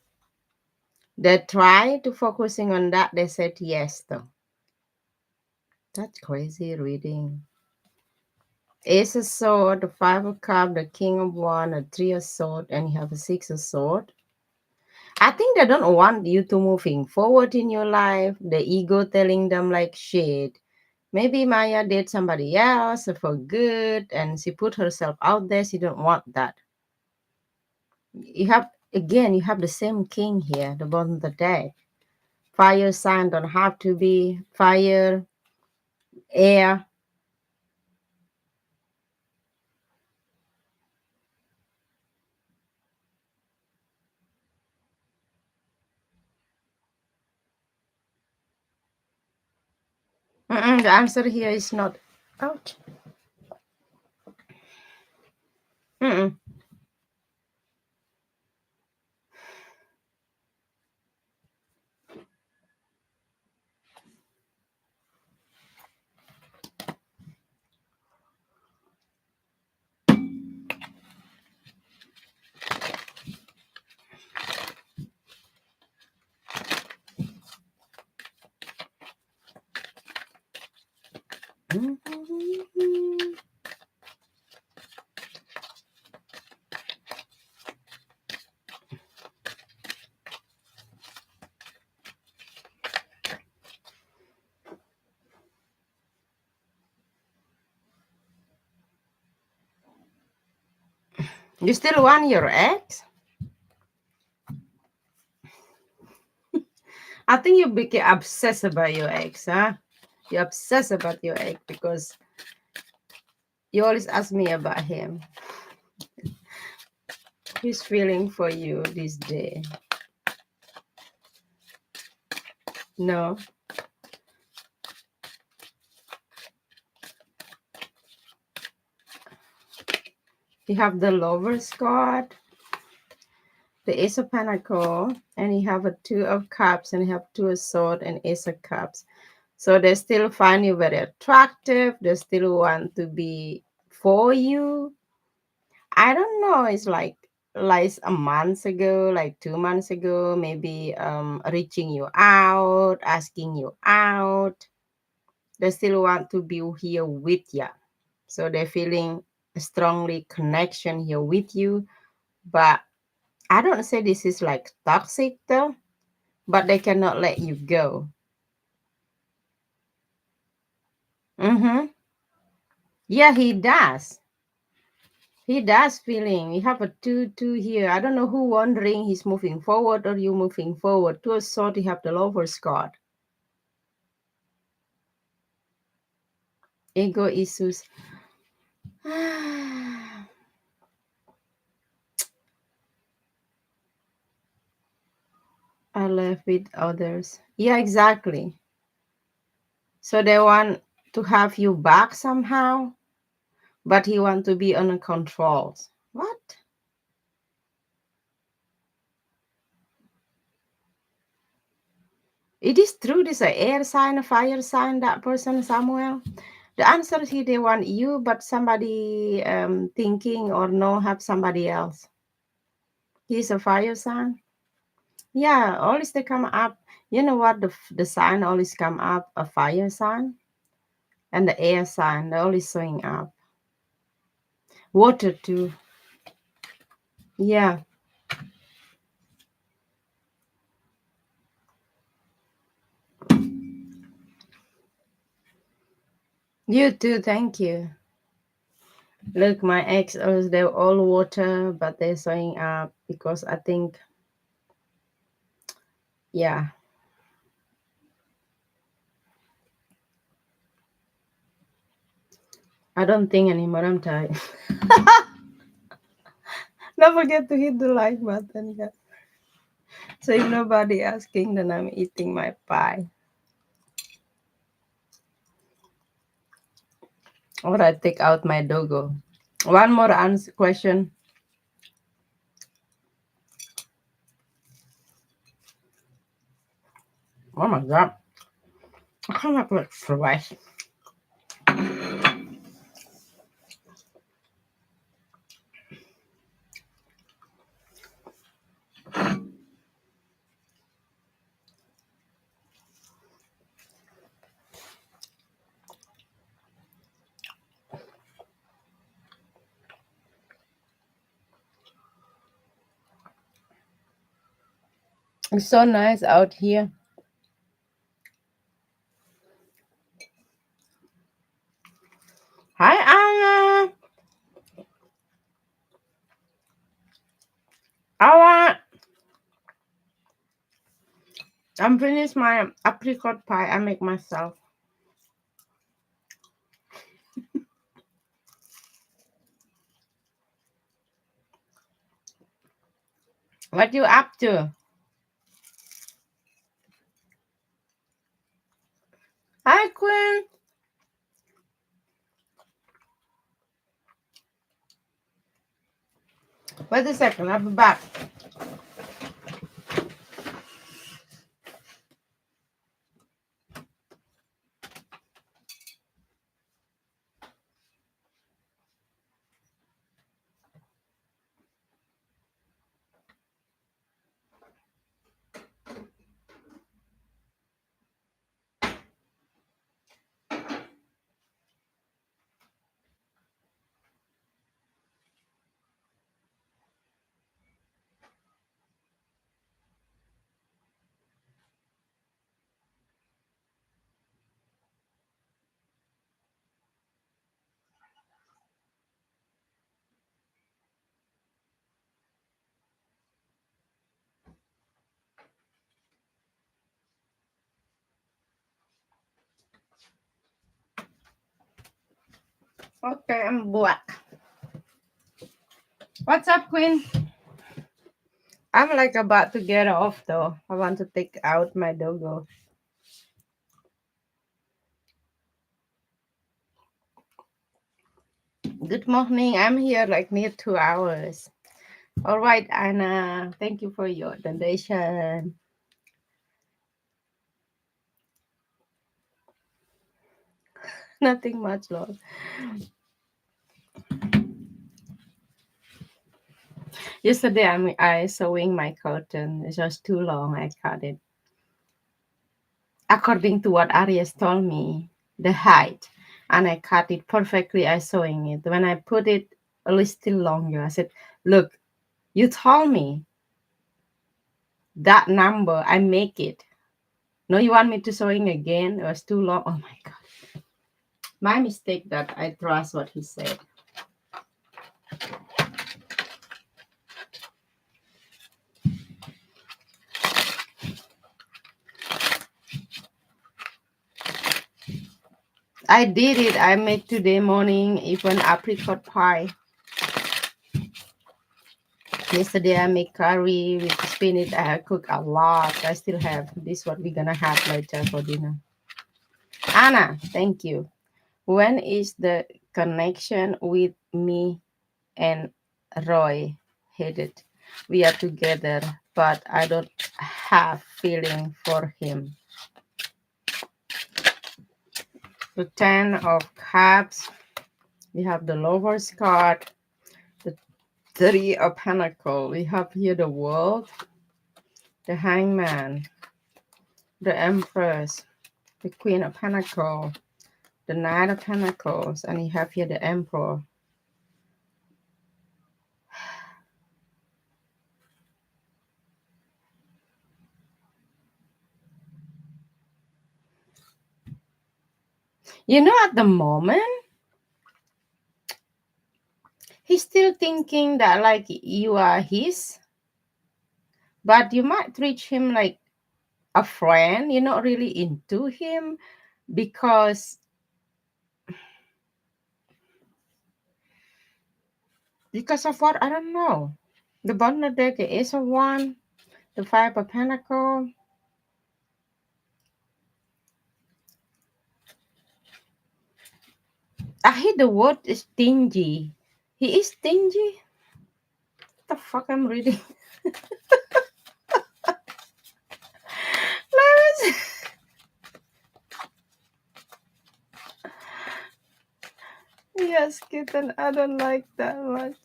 They tried to focusing on that. They said yes, though. That's crazy reading. Ace of sword, the five of cup, the king of wand, a three of sword, and you have a six of sword. I think they don't want you to moving forward in your life. The ego telling them like shit. Maybe Maya did somebody else for good, and she put herself out there. She don't want that. You have the same king here, the bottom of the deck. Fire sign don't have to be fire, air. The answer here is not out. Mm-mm. You still want your ex? I think you became obsessed about your ex, huh? You're obsessed about your ex because you always ask me about him. He's feeling for you this day. No. You have the lover's card, the ace of pentacle, and you have a two of cups, and you have two of swords and ace of cups. So they still find you very attractive. They still want to be for you. I don't know. It's like a month ago, like 2 months ago, maybe reaching you out, asking you out. They still want to be here with you. So they're feeling a strongly connection here with you. But I don't say this is like toxic though, but they cannot let you go. Mm-hmm. Yeah, he does. He does feeling. You have a 2-2 here. I don't know who wondering he's moving forward or you moving forward. To a sort, you have the lover's card. Ego issues. I left with others. Yeah, exactly. So they want to have you back somehow, but he want to be under control. What? It is true. This a air sign, a fire sign. That person, Samuel. The answer is he they want you, but somebody thinking or no have somebody else. He's a fire sign. Yeah, always they come up. You know what? The sign always come up a fire sign and the air sign. They're always showing up. Water too. Yeah. You too. Thank you. Look, my ex, they're all water, but they're showing up because I think, yeah, I don't think anymore. I'm tired. Don't forget to hit the like button, guys. So if nobody asking, then I'm eating my pie. Or I take out my doggo. One more answer question. Oh my god. I cannot like fresh. It's so nice out here. Hi Anna. I'm finished my apricot pie I make myself. What you up to? Hi Queen. Wait a second, I'll be back. Okay, I'm back. What's up, Queen? I'm like about to get off though. I want to take out my doggo. Good morning. I'm here like near 2 hours. All right, Anna. Thank you for your donation. Nothing much, Lord. Yesterday, I sewing my curtain. It's just too long. I cut it according to what Arias told me. the height, and I cut it perfectly. I sewing it. When I put it a little longer, I said, "Look, you told me that number. I make it. No, you want me to sewing again? It was too long. Oh my god, my mistake that I trust what he said. I did it. I made today morning even apricot pie. Yesterday I made curry with spinach. I cook a lot. I still have this. What we're gonna have later for dinner. Anna, thank you. When is the connection with me and Roy headed? We are together, but I don't have feeling for him. The Ten of Cups. We have the Lover's card. The Three of Pentacles. We have here the World, the Hangman, the Empress, the Queen of Pentacles, the Knight of Pentacles, and you have here the Emperor. You know, at the moment, he's still thinking that like you are his, but you might treat him like a friend. You're not really into him because of what, I don't know. The bottom of the deck is a one, the Five of Pentacles. I hate the word stingy. He is stingy. What the fuck I'm reading? Yes, kitten. I don't like that much.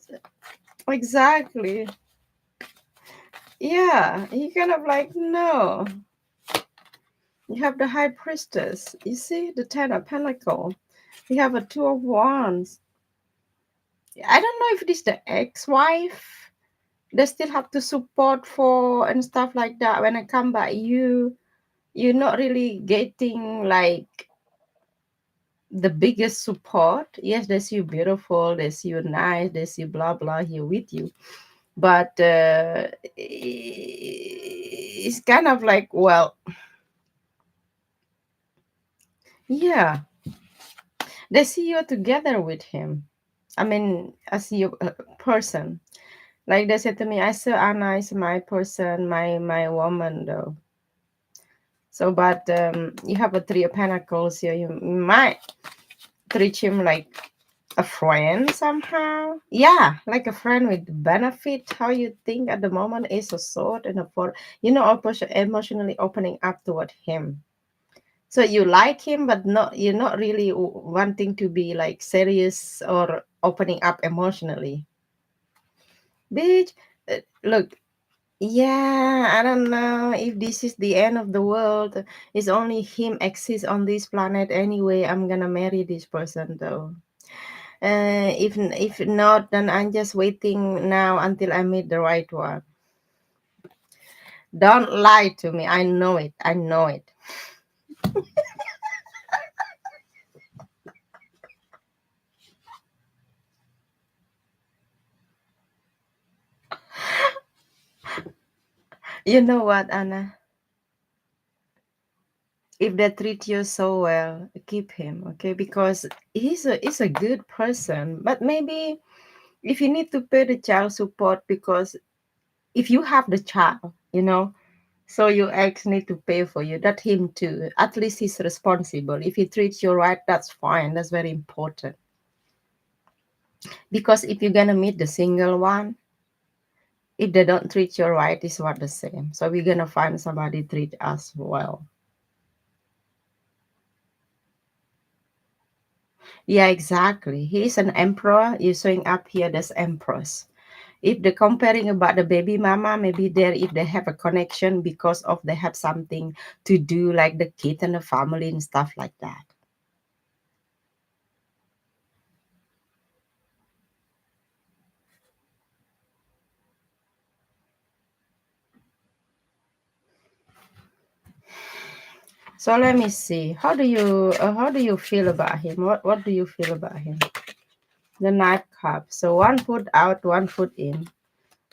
Exactly. Yeah, he kind of like, no. You have the High Priestess. You see the Ten of Pentacles. You have a Two of Wands. I don't know if it is the ex-wife. They still have to support for and stuff like that. When I come back, you're not really getting like the biggest support. Yes, there's you beautiful, there's you nice, there's you blah blah here with you. But it's kind of like, well, yeah, they see you together with him. I mean, as your person. Like they said to me, I saw Anna is my person, my woman though. So, but you have a Three of Pentacles here. You might treat him like a friend somehow. Yeah, like a friend with benefit. How you think at the moment is a sword and a four. You know, emotionally opening up toward him. So you like him, but not you're not really wanting to be like serious or opening up emotionally. Bitch, look, yeah, I don't know if this is the end of the world. It's only him exists on this planet anyway. I'm gonna marry this person though. If not, then I'm just waiting now until I meet the right one. Don't lie to me. I know it. I know it. You know what, Anna? If they treat you so well, keep him, okay? Because he's a good person. But maybe if you need to pay the child support, because if you have the child, so your ex need to pay for you. That him too. At least he's responsible. If he treats you right, that's fine. That's very important. Because if you're gonna meet the single one, if they don't treat you right, it's what the same. So we're gonna find somebody treat us well. Yeah, exactly. He's an emperor. You're showing up here as empress. If they're comparing about the baby mama, maybe there if they have a connection because of they have something to do like the kid and the family and stuff like that. So let me see. How do you feel about him? What do you feel about him? The knife cup. So one foot out, one foot in.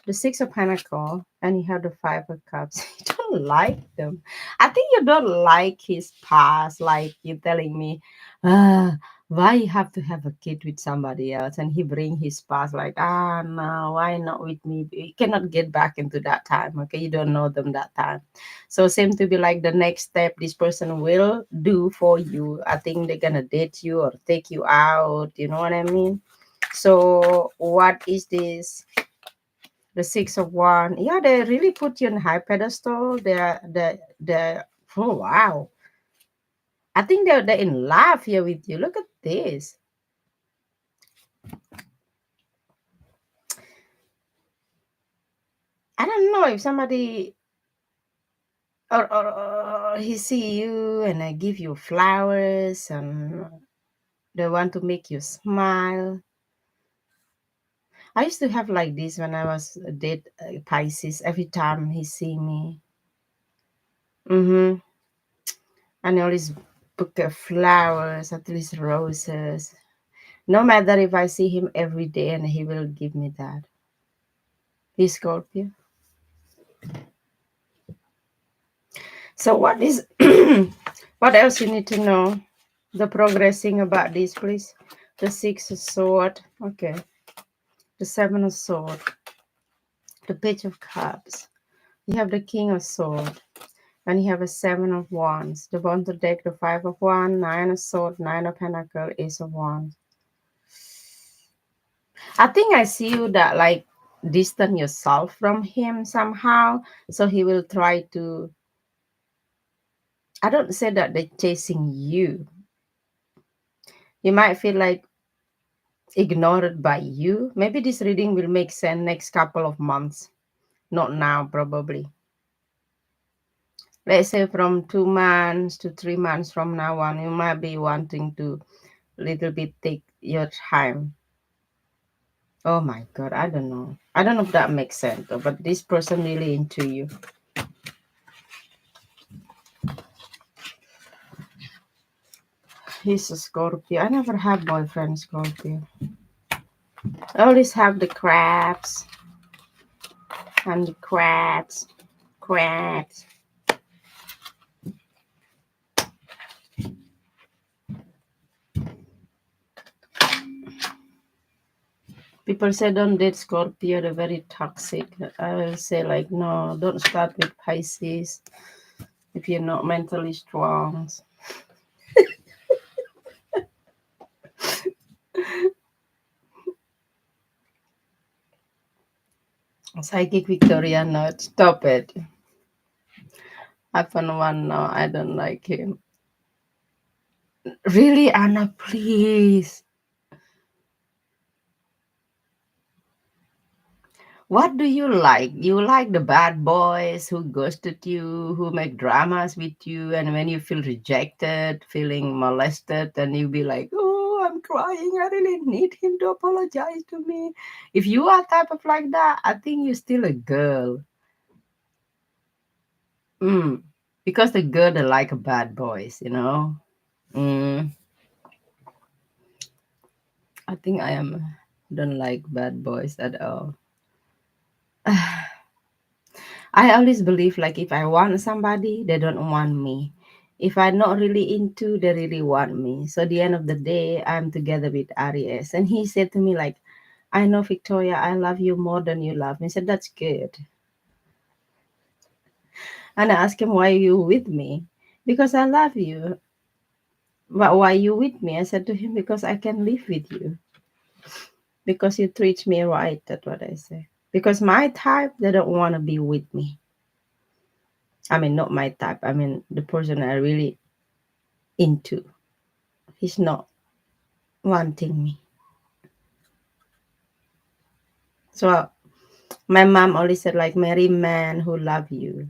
The six of pentacle, and you have the five of cups. You don't like them. I think you don't like his past. Like you telling me, why you have to have a kid with somebody else, and he bring his past. Like no, why not with me? You cannot get back into that time. Okay, you don't know them that time. So seem to be like the next step this person will do for you. I think they're gonna date you or take you out. You know what I mean? So what is this? The six of one. Yeah, they really put you on high pedestal. They're oh wow. I think they're in love here with you. Look at this. I don't know if somebody or he see you and I give you flowers and they want to make you smile. I used to have like this when I was a date Pisces. Every time he see me, mm-hmm, and I always book flowers, at least roses. No matter if I see him every day and he will give me that. He's Scorpio. So what is what else you need to know? The progressing about this, please. The six of sword. Okay. The seven of sword. The page of cups. You have the king of sword. And you have a seven of wands. The bottom deck, the five of wands, nine of sword, nine of pentacle, ace of wands. I think I see you that like distance yourself from him somehow. So he will try to, I don't say that they're chasing you. You might feel like ignored by you. Maybe this reading will make sense next couple of months. Not now, probably. Let's say from 2 months to 3 months from now on, you might be wanting to little bit take your time. Oh my god, I don't know. I don't know if that makes sense, though, but this person really into you. He's a Scorpio. I never had boyfriend Scorpio. I always have the crabs and the crabs. Crabs. People say don't date Scorpio, they're very toxic. I will say like no, don't start with Pisces if you're not mentally strong. Psychic Victoria, no, stop it. I found one now. I don't like him. Really, Anna, please. What do you like? You like the bad boys who ghosted you, who make dramas with you, and when you feel rejected, feeling molested, then you be like, "Oh, I'm crying. I really need him to apologize to me." If you are type of like that, I think you're still a girl. Mm. Because the girl they like bad boys, you know. Mm. I think I am don't like bad boys at all. I always believe like if I want somebody, they don't want me. If I'm not really into, they really want me. So at the end of the day, I'm together with Aries. And he said to me like, I know Victoria, I love you more than you love me. I said, that's good. And I asked him, why are you with me? Because I love you. But why you with me? I said to him, because I can live with you. Because you treat me right. That's what I say. Because my type, they don't want to be with me. I mean, not my type. I mean, the person I really into. He's not wanting me. So my mom always said like marry man who love you.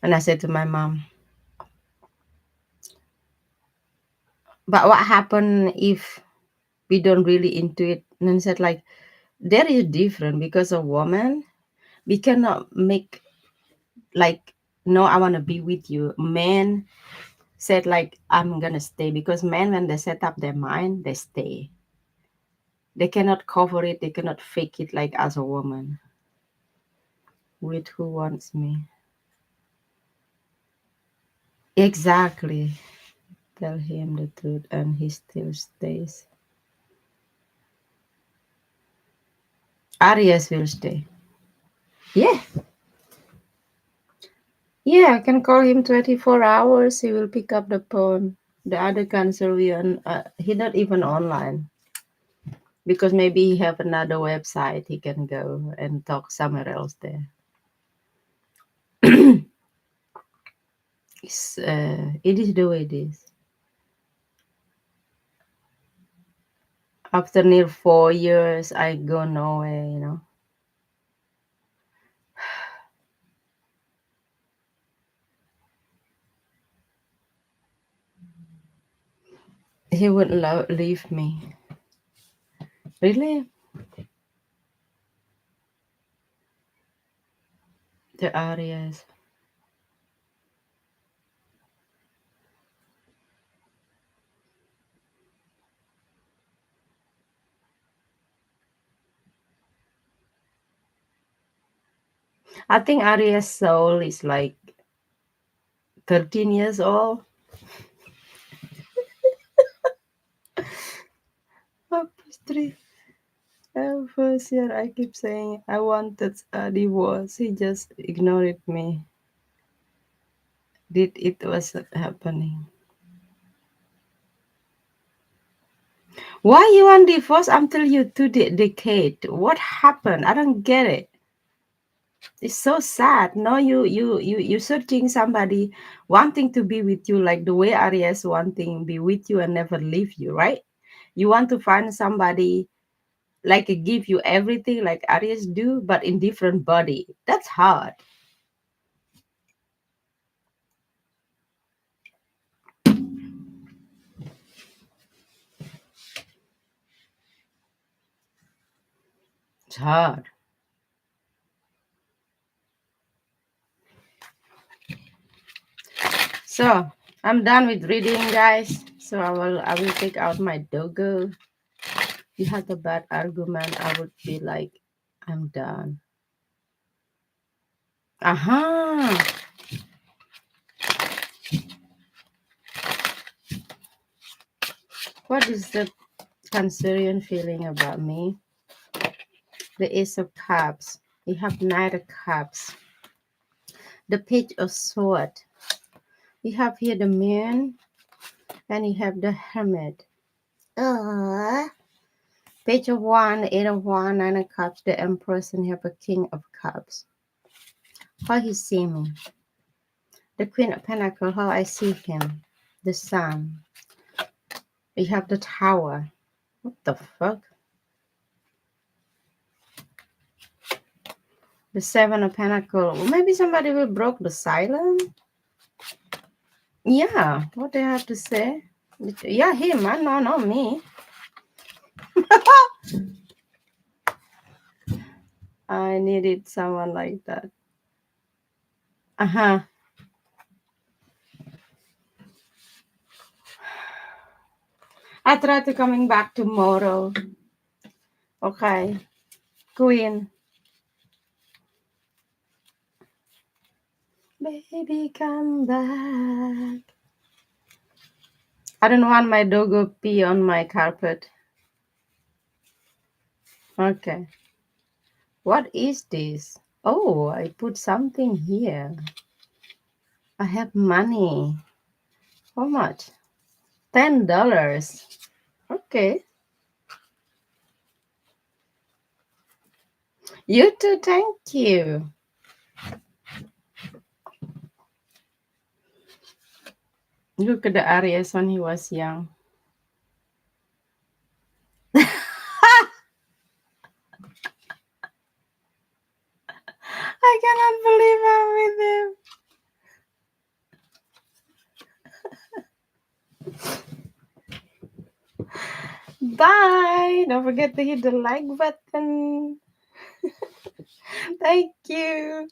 And I said to my mom, but what happen if we don't really into it? And then said like there is different because a woman we cannot make like no, I want to be with you. Men said like I'm gonna stay because men when they set up their mind, they stay. They cannot cover it, they cannot fake it like as a woman. With who wants me. Exactly. Tell him the truth and he still stays. Arias will stay. Yeah. Yeah, I can call him 24 hours. He will pick up the phone. The other cancer will, he not even online because maybe he have another website he can go and talk somewhere else there. It is the way it is. After near 4 years, I go nowhere, you know. He wouldn't leave me. Really? The Arias. I think Arias' soul is like 13 years old. Up three. First year, I keep saying I wanted a divorce. He just ignored me. Did it was happening? Why you want divorce until you two decade? What happened? I don't get it. It's so sad. No, you searching somebody wanting to be with you like the way Arias wanting be with you and never leave you, right? You want to find somebody like give you everything like Arias do, but in different body. That's hard. It's hard. So I'm done with reading, guys. So I will take out my doggo. You had a bad argument. I would be like, I'm done. Aha. What is the Cancerian feeling about me? The Ace of Cups. You have Knight of Cups. The Page of Sword. You have here the Moon, and you have the Hermit. Page of Wand, Eight of Wand, Nine of Cups, the Empress, and you have a King of Cups. How he see me? The Queen of Pentacles, how I see him? The Sun. You have the Tower. What the fuck? The Seven of Pentacles. Maybe somebody will broke the silence. Yeah, what they have to say? Yeah, him. I know, not me. I needed someone like that. Uh-huh. I try to coming back tomorrow. Okay. Queen. Baby, come back. I don't want my doggo pee on my carpet. Okay. What is this? Oh, I put something here. I have money. How much? $10. Okay. You too, thank you. Look at the Aries when he was young. I cannot believe I'm with him. Bye. Don't forget to hit the like button. Thank you.